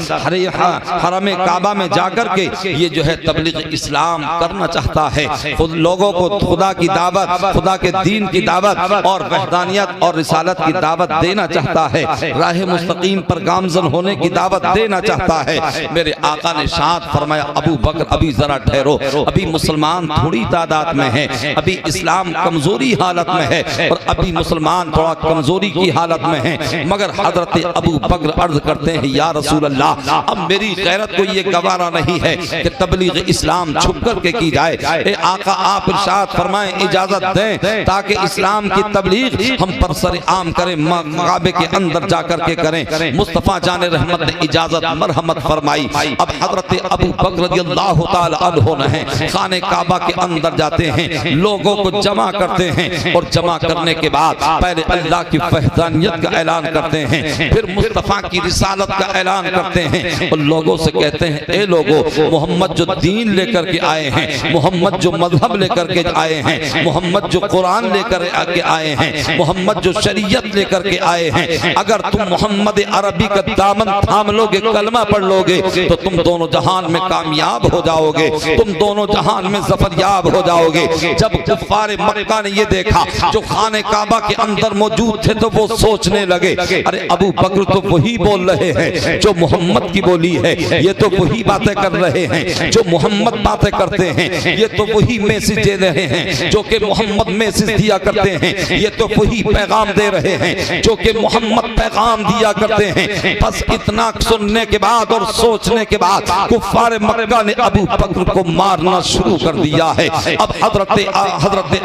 हरम काबा में जाकर के ये जो है तबलीग इस्लाम करना चाहता है, खुद लोगों को खुदा की दावत, खुदा के दीन की दावत और वहदानियत और रिसालत की दावत देना चाहता है, राह मुस्तकीम पर गामजन होने की दावत देना चाहता है। मेरे आका ने शाद फरमाया, अबू बकर अभी जरा ठहरो, अभी मुसलमान थोड़ी तादाद में है, अभी इस्लाम कमजोरी हालत में है और अभी मुसलमान थोड़ा कमजोरी की हालत में है। मगर हजरत अबू बकर अर्ज करते हैं, या रसूल अल्लाह अब मेरी गैरत को ये गवारा नहीं है कि तबलीग इस्लाम छुप कर के की जाए। ए आका आप इरशाद फरमाएं, इजाजत दें ताकि इस्लाम की तबलीग हम पर सर आम करें, काबे के अंदर जाकर के करें। मुस्तफा जाने रहमत ने इजाजत मरहमत फरमाई। अब हजरत अबू बकर रज़ियल्लाहु ताला अन्हु ने खाने काबा के अंदर जाते हैं, लोगों को जमा करते हैं और जमा करने के बाद पहले अल्लाह की वहदानियत का ऐलान करते हैं, फिर मुस्तफा की रिसालत का ऐलान करते हैं और लोगों से कहते हैं, ए लोगों मोहम्मद जो दीन लेकर के आए हैं, मोहम्मद जो मजहब लेकर के आए हैं, मोहम्मद जो कुरान लेकर के आए हैं, मोहम्मद जो शरीयत लेकर के आए हैं, अगर तुम मोहम्मद अरबी का दामन थाम लोगे, कलमा पढ़ लोगे तो तुम दोनों जहान में कामयाब हो जाओगे, तुम दोनों जहान में जफरयाब हो जाओगे। जब कुफ्फार मक्का ने ये देखा जो खाने काबा के अंदर मौजूद थे तो वो सोचने लगे, अरे अबू बकर तो वही बोल रहे हैं जो मोहम्मद की बोली है, ये तो वही बातें कर रहे हैं जो मोहम्मद बातें करते हैं, ये तो वही मैसेज दे रहे हैं जो कि मोहम्मद मैसेज दिया करते हैं, ये तो वही पैगाम दे रहे हैं जो कि मोहम्मद पैगाम दिया करते हैं। बस इतना सुनने के बाद और सोचने के बाद कुफ्फार मक्का ने अबू बकर को मारना शुरू कर दिया है। अब हजरत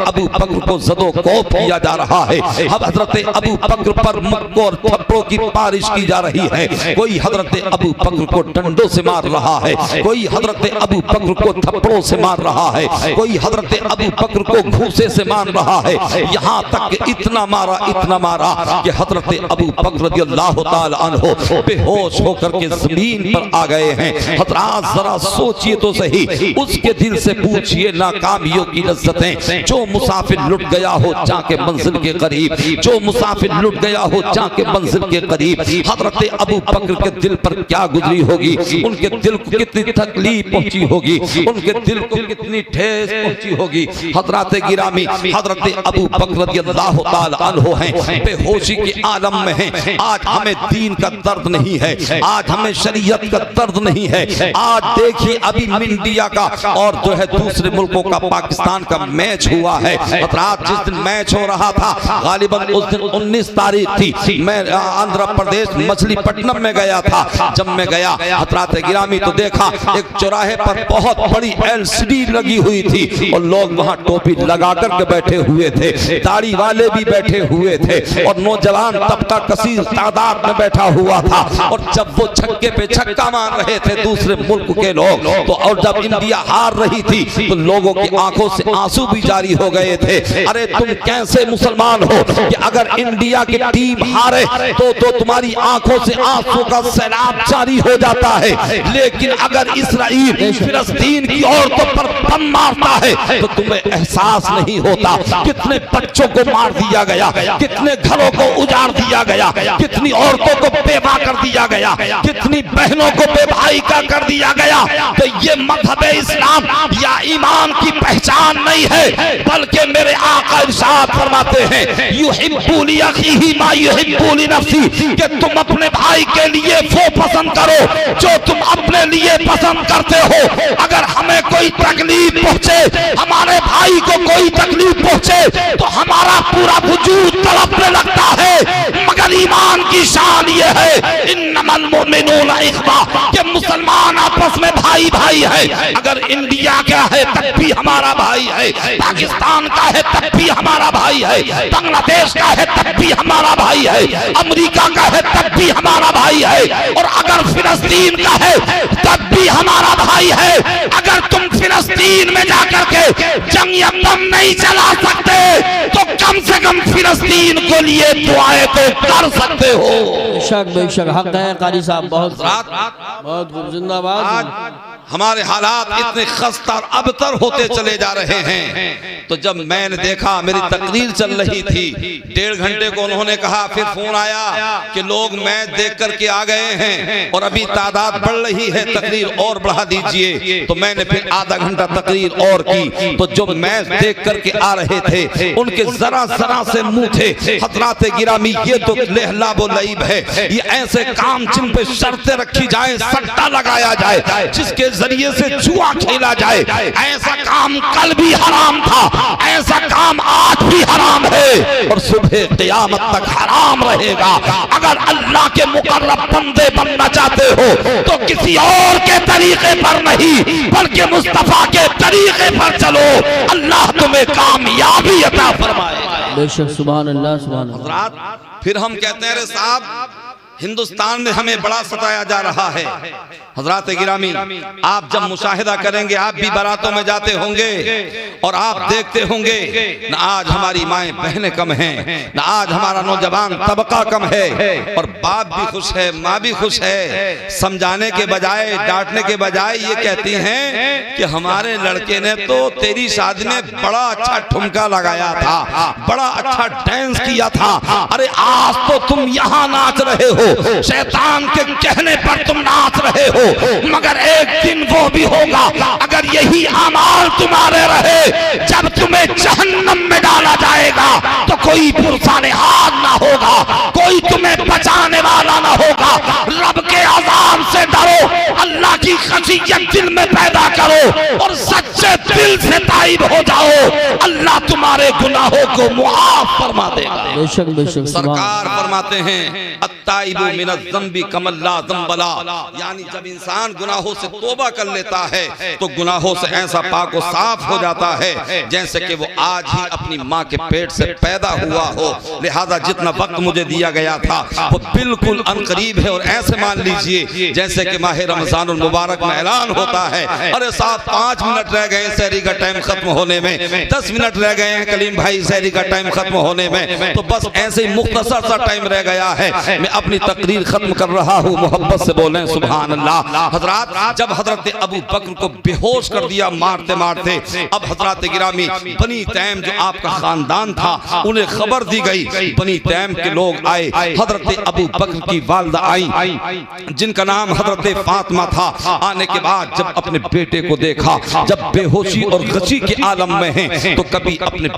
अबू बकर को ज़दो-कोफ किया जा रहा है, अब हजरत अबू बकर पर मुक्कों और थप्पड़ों की बारिश की जा रही है। कोई हजरत अबू बकर को डंडों से मार रहा है, कोई हजरत अबू बकर को थप्पड़ों से मार रहा है, कोई हजरत अबू बकर को घूंसे से मार रहा है। यहाँ तक कि इतना मारा कि हजरत अबू बकर रज़ियल्लाहु ताला अन्हु बेहोश होकर के जमीन पर आ गए हैं। हजरात जरा सोचिए तो सही, उसके दिल से पूछिए नाकामियों की लज्जतें। जो मुसाफिर लुट गया हो जाके मंजिल के करीब, जो मुसाफिर लुट गया हो जाके मंजिल के करीब, हजरत अबू बकर के दिल पर क्या गुजरी होगी, उनके दिल को कितनी तकलीफ पहुंची होगी, उनके दिल को कितनी ठेस पहुंची होगी। हजरत गिरामी हजरत अबू बकर रज़ियल्लाहु ताला अन्हु हैं, बेहोशी के आलम में हैं। आज हमें दीन का दर्द नहीं है, आज हमें शरीयत का दर्द नहीं है। आज देखिए अभी इंडिया का और जो है दूसरे मुल्कों का पाकिस्तान का मैच हुआ है। हजरात जिस दिन मैच हो रहा था, गालिबन उस दिन 19 तारीख थी, मैं आंध्र प्रदेश मछलीपट्टनम में गया था। जब मैं गया हजरात गिरामी तो देखा एक चौराहे पर बहुत बड़ी LCD लगी हुई थी और लोग वहां टोपी लगा करके बैठे हुए थे, दाढ़ी वाले भी बैठे हुए थे और नौजवान तबका कसीर तादाद में बैठा हुआ था। और जब वो छक्के पे छक्का मार रहे थे दूसरे मुल्क के लोग तो, और जब इंडिया हार रही थी तो लोगों की आंखों से आंसू भी जारी हो गए थे। अरे तुम कैसे मुसलमान हो कि अगर इंडिया की टीम हारे तो तुम्हारी आंखों से आंसू का सैलाब जारी हो जाता है, लेकिन अगर इस्राइल फिलिस्तीन की औरतों पर बम मारता है तो तुम्हें एहसास नहीं होता कितने बच्चों को मार दिया गया, कितने घरों को उजाड़ दिया गया, कितनी औरतों को बेवा कर दिया गया, कितनी बहनों को बेभाई का कर दिया गया। तो ये मजहब इस्लाम या ईमान की पहचान नहीं है, बल्कि मेरे आका इरशाद फरमाते हैं युहिब्बु ली अखीही मा युहिब्बु ली नफ्सी, कि तुम अपने भाई के लिए वो पसंद करो जो तुम अपने लिए पसंद करते हो। अगर हमें कोई तकलीफ पहुंचे, हमारे भाई को कोई तकलीफ पहुंचे तो हमारा पूरा वजूद तड़पने लगता है, मगर ईमान की शान ये है इन्नमल मुमिनूना इख्वा, कि मुसलमान आपस में भाई भाई है। अगर इंडिया का है तब भी हमारा भाई है, पाकिस्तान का है तब भी हमारा भाई है, बांग्लादेश का है तब भी हमारा भाई है, अमेरिका का है तब भी हमारा भाई है, और अगर फिलिस्तीन का है तब भी हमारा भाई है। अगर तुम फिलिस्तीन में जाकर के जंग या बम नहीं चला सकते तो कम से कम फिलिस्तीन को लिए दुआएं तो कर सकते हो। बेशक हक है कारी साहब, बहुत खूब, जिंदाबाद। हमारे हालात इतने खस्ता और अबतर होते चले जा रहे हैं। तो जब मैंने देखा, मेरी तकरीर चल रही थी, 1.5 घंटे को उन्होंने कहा, फिर फोन आया कि लोग मैच देख करके आ गए हैं और अभी तादाद बढ़ रही है, तकरीर और बढ़ा दीजिए। तो मैंने फिर आधा घंटा तकरीर और की। तो जो मैच देख करके आ रहे थे उनके जरा जरा से मुंह थे हजरात गिरामी, ये तो लेहला वो लईब है, ये ऐसे काम जिन पे शर्तें रखी जाए, सट्टा लगाया जाए, जिसके जरिए से जुआ खेला जाए, ऐसा काम कल भी हराम था, ऐसा काम आज भी हराम है और सुबह क़यामत तक हराम रहेगा। अगर अल्लाह के मुकर्रब बंदे बनना चाहते हो तो किसी और के तरीके पर नहीं बल्कि मुस्तफा के तरीके पर चलो, अल्लाह तुम्हें कामयाबी अता फरमाएगा। बेशक, सुभान अल्लाह, सुभान अल्लाह। फिर हम कहते हैं, अरे साहब हिंदुस्तान में हमें बड़ा सताया जा रहा है। हजरात गिरामी, आप जब मुशाहिदा करेंगे, आप भी बारातों में जाते होंगे और आप देखते होंगे न आज हमारी माएं बहनें कम हैं, न आज हमारा नौजवान तबका कम है, और बाप भी खुश है, माँ भी खुश है। समझाने के बजाय, डांटने के बजाय ये कहती हैं कि हमारे लड़के ने तो तेरी शादी में बड़ा अच्छा ठुमका लगाया था, बड़ा अच्छा डांस किया था, अरे आज तो तुम यहाँ नाच रहे हो, शैतान के कहने पर तुम नाच रहे हो, मगर एक दिन वो भी होगा अगर यही अमाल तुम्हारे रहे, जब तुम्हें जहन्नम में डाला जाएगा तो कोई पुरसाने हाथ ना होगा, कोई तुम्हें बचाने वाला ना होगा। रब के अज़ाब से डरो, अल्लाह की खशियत दिल में पैदा करो और सच्चे दिल से ताइब हो जाओ, अल्लाह तुम्हारे गुनाहों को मुआफ फरमा देगा। बेशक बेशक, सरकार फरमाते हैं अत्ताइबु मिनज़ ज़ंबि कमल्ला ज़ंबला, यानी जब इंसान गुनाहों से तौबा कर लेता है तो गुनाहों से ऐसा पाक व साफ हो जाता है जैसे कि वो आज ही अपनी माँ के पेट से पैदा हुआ हो। लिहाजा जितना वक्त मुझे दिया गया था वो बिल्कुल अनकरीब है, और ऐसे मान लीजिए जैसे कि माह रमज़ानुल मुबारक में ऐलान होता है, अरे साहब 5 मिनट रह गए सहरी का टाइम खत्म होने में, 10 मिनट रह गए हैं कलीम भाई सहरी का टाइम खत्म होने में, तो बस ऐसे ही मुख्तसर सा टाइम रह गया है। मैं अपनी तकरीर खत्म कर रहा हूँ, मोहब्बत से बोलें सुभान अल्लाह। हजरात, जब हजरत अबू बकर को बेहोश कर दिया मारते मारते, अब हजरत गिरामी बनी तैम जो आपका खानदान था उन्हें खबर दी गई, बनी तैम के लोग आए, हजरत अबू बकर की वालदा आई जिनका नाम हजरत फातिमा था। आने के बाद जब अपने बेटे को देखा, जब बेहोशी और गशी के आलम में हैं, तो कभी अपने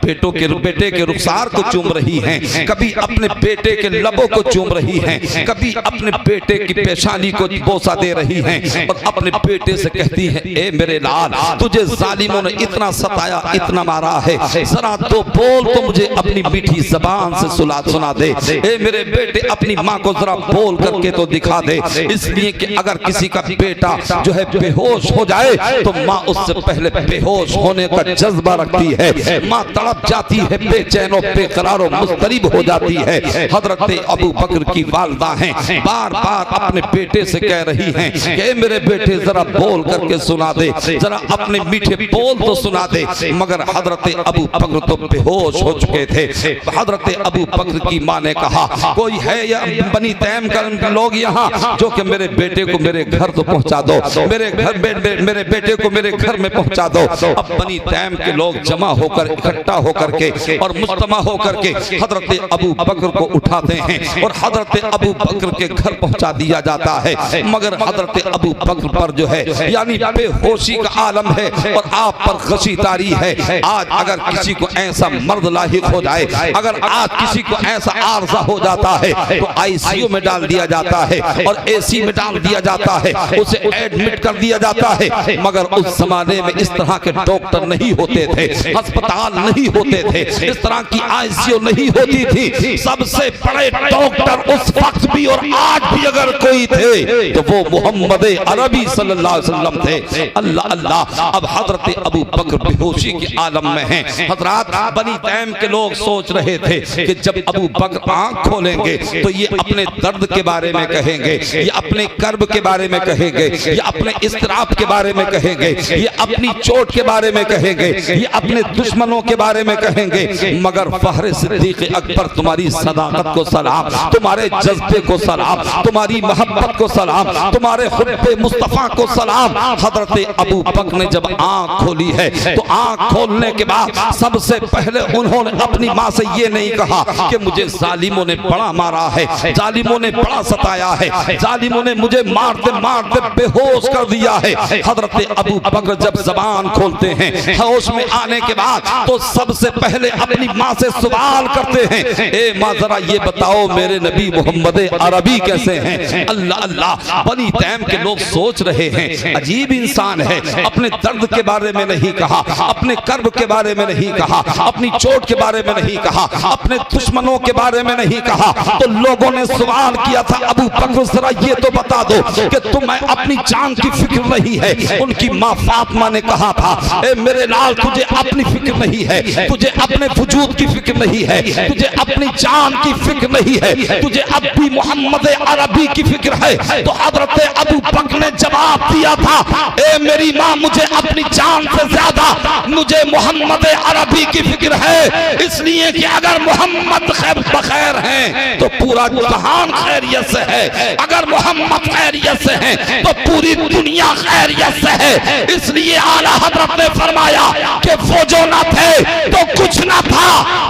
बेटे के रुखसार को चूम रही हैं, कभी अपने बेटे के लबों को चूम रही हैं, कभी अपने बेटे की पेशानी को बोसा दे रही हैं और अपने बेटे से कहती हैं, ए मेरे लाल, तुझे जालिमों ने इतना सताया, इतना मारा है, जरा तो बोल तो मुझे अपनी मीठी जबान से सुना दे। ए मेरे बेटे, अपनी माँ को जरा बोल करके तो दिखा दे, इसलिए कि अगर किसी का बेटा जो है बेहोश हो जाए तो माँ उससे पहले बेहोश होने का जज्बा रखती है, माँ तड़प जाती है, बेचैन और बेकरार और मुस्तरिब हो जाती है। हजरत अबू बकर की वालिदा हैं, बार बार अपने बेटे से कह रही हैं कि मेरे बेटे जरा बोल करके सुना दे, जरा अपने मीठे बोल तो सुना दे, मगर हजरत अबू बकर तो बेहोश हो चुके थे। हजरत अबू बकर की माँ ने कहा, कोई है या बनी तैम का लोग यहाँ जो कि मेरे बेटे को मेरे घर तो पहुँचा दो, मेरे बेटे को मेरे घर में पहुँचा दो। अब बनी तैम के लोग जमा होकर, इकट्ठा होकर के और मुज्तमा होकर के हजरत अबू बकर को उठाते हैं और हजरत अबू बकर के घर पहुँचा दिया जाता है। मगर हजरत अबू बकर पर जो है यानी बेहोशी का आलम है और आप पर गशी तारी है। आज अगर किसी को ऐसा मर्द लाहिक हो जाए, अगर आज किसी को ऐसा आर्जा हो जाता है तो आईसीयू में डाल दिया जाता है और एसी में डाल दिया जाता है, उसे एडमिट कर दिया जाता है। मगर उस जमाने में इस तरह के डॉक्टर नहीं होते थे, अस्पताल नहीं होते थे, इस तरह की आईसीयू नहीं होती थी। सबसे बड़े डॉक्टर उस वक्त भी और आज भी अगर कोई थे तो वो मोहम्मद अरबी सल्लल्लाहु अलैहि वसल्लम थे। अल्लाह अल्लाह। अब हजरत अबू बकर बेहोशी के आलम में हैं। हजरात, बनी तैम के लोग सोच रहे थे कि जब अबू बकर आंख खोलेंगे तो ये अपने दर्द के बारे में कहेंगे, ये अपने कर्ब के बारे में कहेंगे, ये अपने इस्तराब के बारे में कहेंगे, ये अपनी चोट के बारे में कहेंगे, ये अपने दुश्मनों के बारे में कहेंगे। मगर फहर सिद्दीक अकबर, तुम्हारी सदाकत को सलाम, तुम्हारे जज्बे को सलाम, तुम्हारी मोहब्बत को सलाम, तुम्हारे हुब्बे मुस्तफा को सलाम। हजरत अबू बकर ने जब आंख खोली है तो आंख खोलने के बाद सबसे पहले उन्होंने अपनी माँ से ये नहीं कहा कि मुझे जालिमों ने बड़ा मारा है, जालिमों ने बड़ा सताया है, जालिमों ने मुझे मारते मारते बेहोश कर दिया है। हजरत अबू बकर जब जबान खोलते हैं होश में आने के बाद तो सबसे पहले अपनी माँ से सवाल करते हैं, ए माँ जरा ये बताओ मेरे नबी मोहम्मद अरबी कैसे हैं। अल्लाह अल्लाह। बनी तैम के लोग सोच रहे हैं अजीब इंसान है, अपने दर्द के बारे में नहीं कहा, अपने कर्ब के बारे में नहीं कहा, अपनी चोट के बारे में नहीं कहा, अपने दुश्मनों के बारे में नहीं कहा। तो लोगों ने सवाल किया था, अबू बकर जरा ये तो बता दो कि तुम्हें अपनी जान की फिक्र नहीं है। उनकी माँ फातिमा ने कहा था, ए मेरे लाल, तुझे अपनी फिक्र नहीं है, तुझे अपने वजूद की फिक्र नहीं है, तुझे अपनी जान की फिक्र नहीं है, तुझे अब भी मोहम्मद अरबी की फिक्र है। तो हजरत अबू बकर ने जवाब दिया था, ए मेरी माँ, मुझे अपनी जान से ज्यादा मुझे मोहम्मद अरबी की फिक्र है, इसलिए कि अगर मोहम्मद खैर बखैर हैं तो पूरा जहान खैरियत से है, अगर मोहम्मद खैरियत से हैं तो पूरी दुनिया खैरियत से है। इसलिए आला हजरत ने फरमाया कि वो जो ना थे तो कुछ ना था,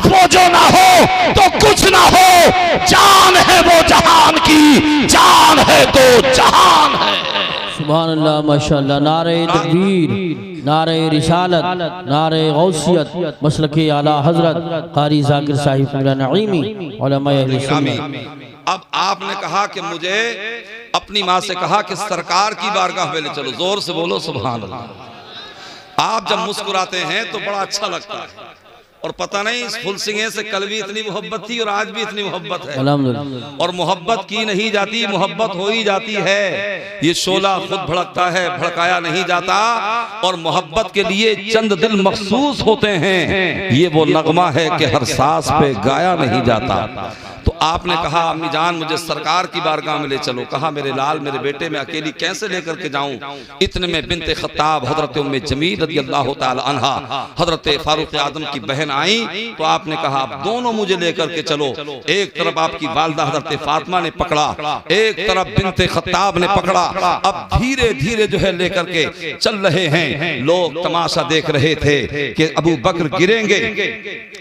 वो जो ना हो तो कुछ ना हो, जान है वो जहान की, जान है तो जहान है। सुभान अल्लाह, माशाअल्लाह। नारे तकबीर, नारे रिसालत, नारे गौसियत, मसलके आला हजरत कारी जाकिर साहिब नईमी उलमा अहले सुन्नत। अब आपने कहा कि मुझे अपनी माँ से कहा कि सरकार की बारगाह में ले चलो, जोर से बोलो सुभान अल्लाह। आप जब मुस्कुराते हैं तो बड़ा अच्छा लगता है, और पता नहीं इस फुल सिंगे से कल भी इतनी मोहब्बत थी और आज भी इतनी मोहब्बत है, और मोहब्बत की नहीं जाती, मोहब्बत हो ही जाती है। ये शोला खुद भड़कता है, भड़काया नहीं जाता, और मोहब्बत के लिए चंद दिल मखसूस होते हैं। ये वो नगमा है कि हर सांस पे गाया नहीं जाता। तो आपने कहा, अम्मी जान मुझे सरकार की बारगाह में ले चलो। कहा, मेरे लाल, मेरे बेटे, मैं अकेली कैसे लेकर के जाऊं। इतने में बिनते खत्ताब हजरत उम्मे जमील रज़ी अल्लाह तआला अन्हा, हजरत फारूक आजम की बहन आई, तो आपने कहा आप दोनों मुझे लेकर के चलो। एक तरफ आपकी वालदा हजरत फातिमा ने पकड़ा, एक तरफ बिनते खत्ताब ने पकड़ा। अब धीरे धीरे जो है लेकर के चल रहे हैं। लोग तमाशा देख रहे थे कि अबू बकर गिरेंगे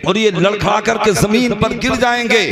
और ये लड़खड़ा करके जमीन पर गिर जाएंगे,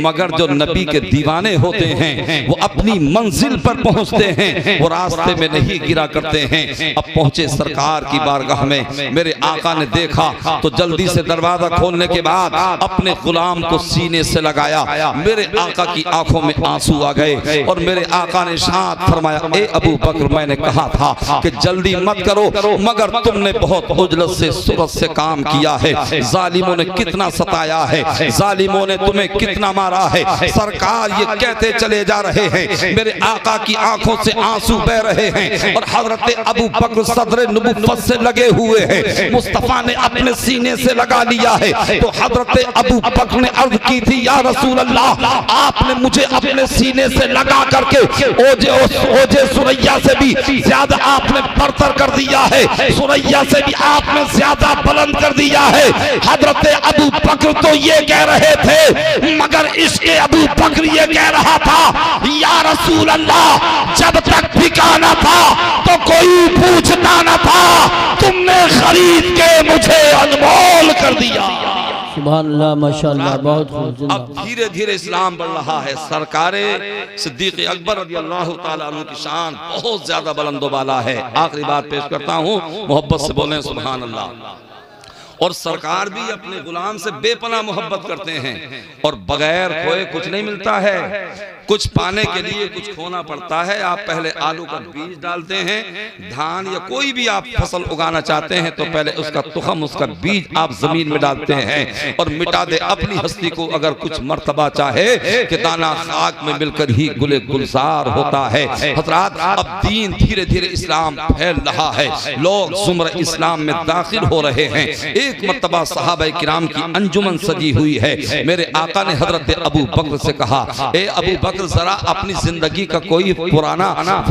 मगर जो नबी के दीवाने होते हैं वो अपनी मंजिल पर पहुंचते हैं, वो रास्ते में नहीं गिरा करते हैं। अब पहुंचे सरकार की बारगाह में, मेरे आका ने देखा तो जल्दी से दरवाजा खोलने के बाद अपने गुलाम को सीने से लगाया। मेरे आका की आंखों में आंसू आ गए और मेरे आका ने इरशाद फरमाया, ए अबू बकर, मैंने कहा था कि जल्दी मत करो, मगर तुमने बहुत उजलत से सूरत से काम किया है। जालिमों ने कितना सताया है, जालिमों ने तुम्हें कितना मारा है। सरकार ये कहते चले जा रहे हैं, मेरे आका की आंखों से आंसू बह रहे हैं और हजरत अबू बकर सदर नबुव्वत से लगे हुए हैं। मुस्तफा ने अपने सीने से लगा लिया है। तो हजरत अबू बकर ने अर्ज की थी, या रसूल अल्लाह, आपने मुझे अपने सीने से लगा करके ओजे सुरैया से भी ज्यादा आपने बरतर कर दिया है, सुरैया से भी आपने ज्यादा बुलंद कर दिया है। हजरत अबू बकर तो ये कह रहे थे, मगर इसके अबू बकर ये कह रहा था, या रसूल अल्लाह, जब तक ठिकाना था तो कोई पूछता न था, तुमने खरीद के मुझे अनमोल कर दिया। सुभान अल्लाह, माशाअल्लाह, बहुत खूब। अब धीरे धीरे इस्लाम बढ़ रहा है। सरकारे सिद्दीक अकबर रज़ियल्लाहु ताला अन्हु की शान बहुत ज्यादा बुलंद वाला है। आखिरी बात पेश करता हूँ, मोहब्बत से बोलें सुभान अल्लाह। और सरकार भी अपने गुलाम से बेपनाह मोहब्बत करते हैं और बगैर खोए कुछ नहीं मिलता है। कुछ पाने के लिए कुछ खोना पड़ता है। आप पहले आलू का बीज डालते हैं, धान या कोई भी आप फसल उगाना चाहते हैं तो पहले उसका तुखम, उसका बीज आप जमीन में डालते हैं और मिटा दे अपनी हस्ती को। अगर कुछ मर्तबा चाहे कि दाना खाक में मिलकर ही गुले गुलजार होता है। हजरात, अब दीन धीरे धीरे इस्लाम फैल रहा है, लोग जुमर इस्लाम में दाखिल हो रहे हैं। एक मर्तबा सहाबा किराम की अंजुमन सजी हुई है। मेरे आका ने हजरत अबू बकर से कहा, ए अबू बकर, जरा अपनी जिंदगी का कोई पुराना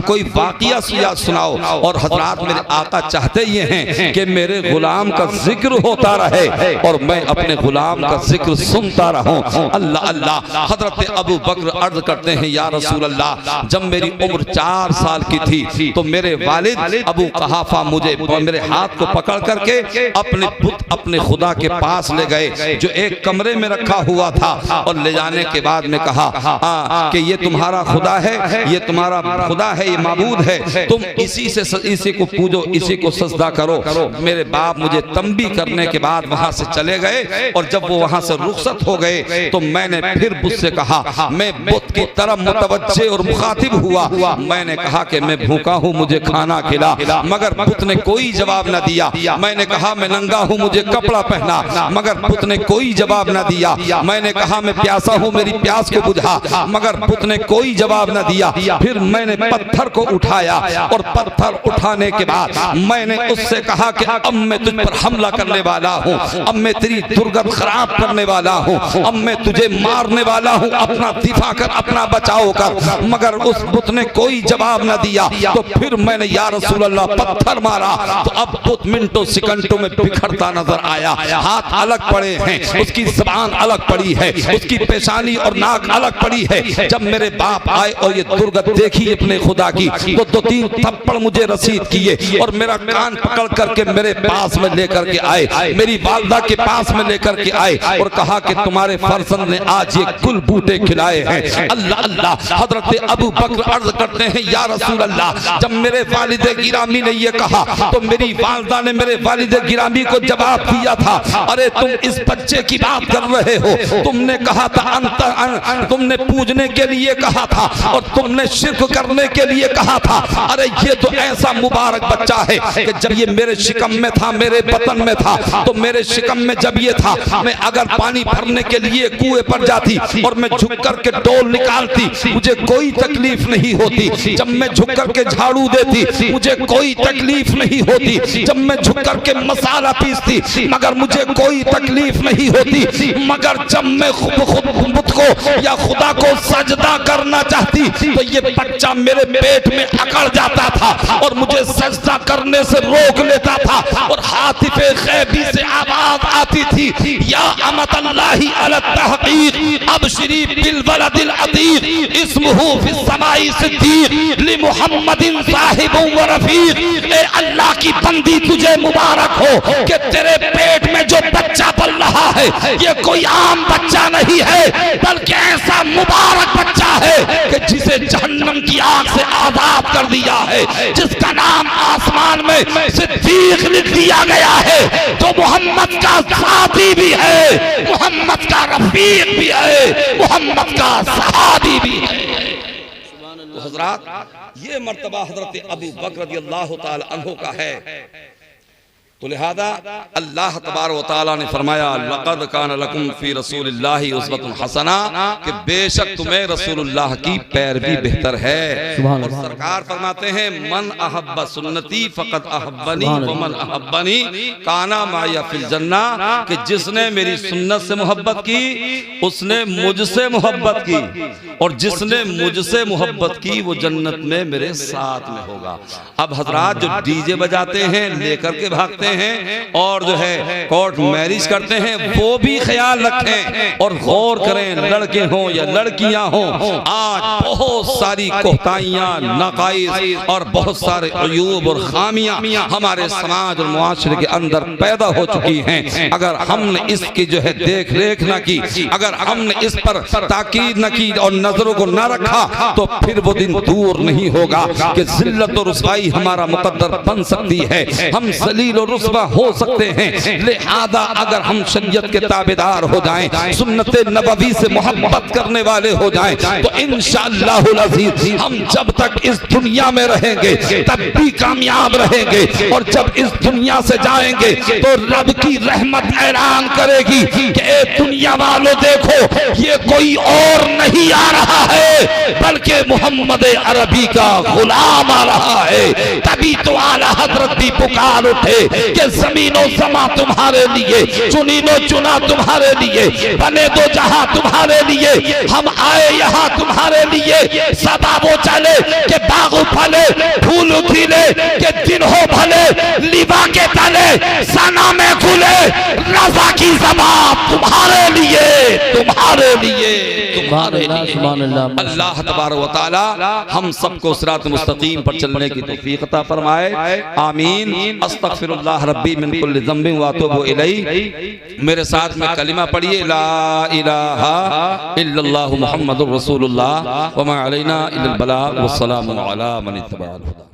कोई वाकिया सुनाओ। और हजरात, मेरे आका चाहते ये हैं कि मेरे गुलाम का जिक्र होता रहे और मैं अपने गुलाम का जिक्र सुनता रहूं। अल्लाह अल्लाह। हजरत अबू बकर अर्ज करते हैं, या रसूल अल्लाह, जब मेरी उम्र 4 साल की थी तो मेरे वालिद अबू कहाफा मुझे मेरे हाथ को पकड़ करके अपने बुत, अपने खुदा के पास ले गए जो एक कमरे में रखा हुआ था। और ले जाने के बाद में कहा कि ये तुम्हारा खुदा है, ये तुम्हारा खुदा है, ये माबूद है, तुम इसी को पूजो, इसी को सजदा करो। मेरे बाप मुझे तंबी करने के बाद वहां से चले गए और जब वो वहां से रुखसत हो गए तो मैंने फिर बुत से कहा, मैं बुत की तरफ मुतवज्जे और मुखातिब हुआ। मैंने कहा कि मैं भूखा हूँ, मुझे खाना खिला, मगर बुत ने कोई जवाब न दिया। मैंने कहा मैं नंगा हूँ, मुझे कपड़ा पहना, मगर बुत ने कोई जवाब न दिया। मैंने कहा मैं प्यासा हूँ, मेरी प्यास को बुझा, मगर बुत ने कोई जवाब न दिया। फिर मैंने पत्थर को उठाया और पत्थर उठाने के बाद मैंने उससे कहा कि अब मैं तुझ पर हमला करने वाला हूँ, अब मैं तेरी दुर्गत खराब करने वाला हूँ, अब मैं तुझे मारने वाला हूँ, अपना दिफा कर, अपना बचाव कर। मगर उस बुत ने कोई जवाब न दिया। तो फिर मैंने या रसूल अल्लाह पत्थर मारा तो अब बुत मिनटों सेकंडों में बिखरता नजर आया। हाथ अलग पड़े हैं, उसकी ज़बान अलग पड़ी है, उसकी पेशानी और नाक अलग पड़ी है। जब मेरे बाप आए और ये दुर्गत देखी अपने खुदा की तो 2-3 थप्पड़ मुझे रसीद किए और मेरा कान पकड़ करके मेरे पास में लेकर के आए, मेरी वालदा के पास में लेकर के आए और कहा कि तुम्हारे फर्जंद ने आज ये कुल बूटे खिलाए हैं। अल्लाह अल्लाह। हजरत अबू बकर अर्ज करते हैं, या रसूल अल्लाह, जब मेरे वालिद गिरामी ने ये कहा तो मेरी वालदा ने मेरे वालिद गिरामी को जवाब दिया था, अरे तुम इस बच्चे की बात कर रहे हो, तुमने कहा था तुमने पूजने के लिए कहा था और तुमने शिर्क करने के लिए कहा था। अरे ये तो ऐसा मुबारक बच्चा है कि जब ये मेरे शिकम में था, मेरे बतन में था, तो मेरे शिकम में जब ये था, मैं अगर पानी भरने के लिए कुएं पर जाती और मैं झुक करके डोल निकालती, मुझे कोई तकलीफ नहीं होती। जब मैं झुक करके झाड़ू देती, मुझे कोई तकलीफ नहीं होती। जब मैं झुक करके मसाला पीसती, मगर मुझे कोई तकलीफ नहीं होती। मगर जब मैं खुद को या खुदा को सजदा करना चाहती तो ये बच्चा मेरे पेट में अकड़ जाता था और मुझे सजदा करने से रोक लेता था और हातिफे गैबी से आवाज आती थी, या अमतल्लाहि अला तहकीक अबशरी बिल वलदिल अतीक इस्मुहु फिस समाई सिद्दीक लि मुहम्मदिन साहिब व रफीक। ए अल्लाह की बंदी, तुझे मुबारक हो कि तेरे पेट में में जो बच्चा पल रहा है ये कोई आम बच्चा नहीं है, बल्कि ऐसा मुबारक बच्चा है कि जिसे जहन्नम की आग से आजाद कर दिया है, जिसका नाम आसमान में सिद्दीक लिख दिया गया है, तो मोहम्मद का साथी भी है, मोहम्मद का रफीक भी है, मोहम्मद का सहाबी भी है। तो हजरात, ये मर्तबा हजरत अबू बकर रज़ियल्लाहु ताला अन्हु का है। तो लिहाजा अल्लाह तबारक व तआला ने फरमाया लक़द कान लकुम फी रसूलिल्लाहि उस्वतुन हसना, कि बेशक तुम्हें रसूलुल्लाह की पैरवी बेहतर है। और सरकार फरमाते हैं मन अहब्बा सुन्नती फक़द अहब्बनी व मन अहब्बनी काना माया फिल जन्ना, कि जिसने मेरी सुन्नत से मोहब्बत की उसने मुझसे मोहब्बत की, और जिसने मुझसे मोहब्बत की वो जन्नत में मेरे साथ में होगा। अब हजरात जो डीजे बजाते हैं, लेकर के भागते हैं और जो है कोर्ट मैरिज करते हैं, वो भी ख्याल रखें और गौर करें, लड़के हों या लड़कियां हों, आज बहुत सारी कोताहियां, नाकाइस और बहुत सारे अयूब और खामियां हमारे समाज और मुआशरे के अंदर पैदा हो चुकी हैं। अगर हमने इसकी जो है देख रेख न की, अगर हमने इस पर ताकीद न की और नजरों को न रखा, तो फिर वो दिन दूर नहीं होगा कि जिल्लत और रुसवाई हमारा मुकद्दर बन सकती है, हम जलील और रुसवा हो सकते हैं। लिहाजा अगर हम शरीयत के ताबेदार हो जाएं, सुन्नत नबवी से मोहब्बत करने वाले हो जाएं, तो इंशाअल्लाहुल अज़ीज़ हम जब तक इस दुनिया में रहेंगे तब भी कामयाब रहेंगे, और जब इस दुनिया से जाएंगे तो रब की रहमत ऐलान करेगी कि ए दुनिया वालों देखो, ये कोई और नहीं आ रहा है बल्कि मोहम्मद अरबी का गुलाम आ रहा है। तभी तो आला हजरत भी पुकार उठे कि ज़मीनो समा तुम्हारे लिए, चुनीनो चुना तुम्हारे लिए, बने दो जहां तुम्हारे लिए, हम आए यहाँ तुम्हारे लिए। सदा वो चले कि बाग फले, फूल खिले, कि दिन हो भले, लिबा के तले सना में खुले, रज़ा की ज़बान तुम्हारे लिए, तुम्हारे लिए, तुम्हारे लिए। अल्लाह तबारक व तआला हम सबको सिरात मुस्तकीम पर चलने की तौफीक अता फरमाए। आमीन। अस्तगफिरुल्लाह रब्बी मिन कुल्लि ज़ंबिन व अतूबु इलैहि। मेरे साथ में कलिमा पढ़िए, ला इलाहा इल्लल्लाहु मुहम्मदुर रसूलुल्लाह व मा अलैना इल्लल बलाग वस्सलामु अला मन इत्तबअल हुदा।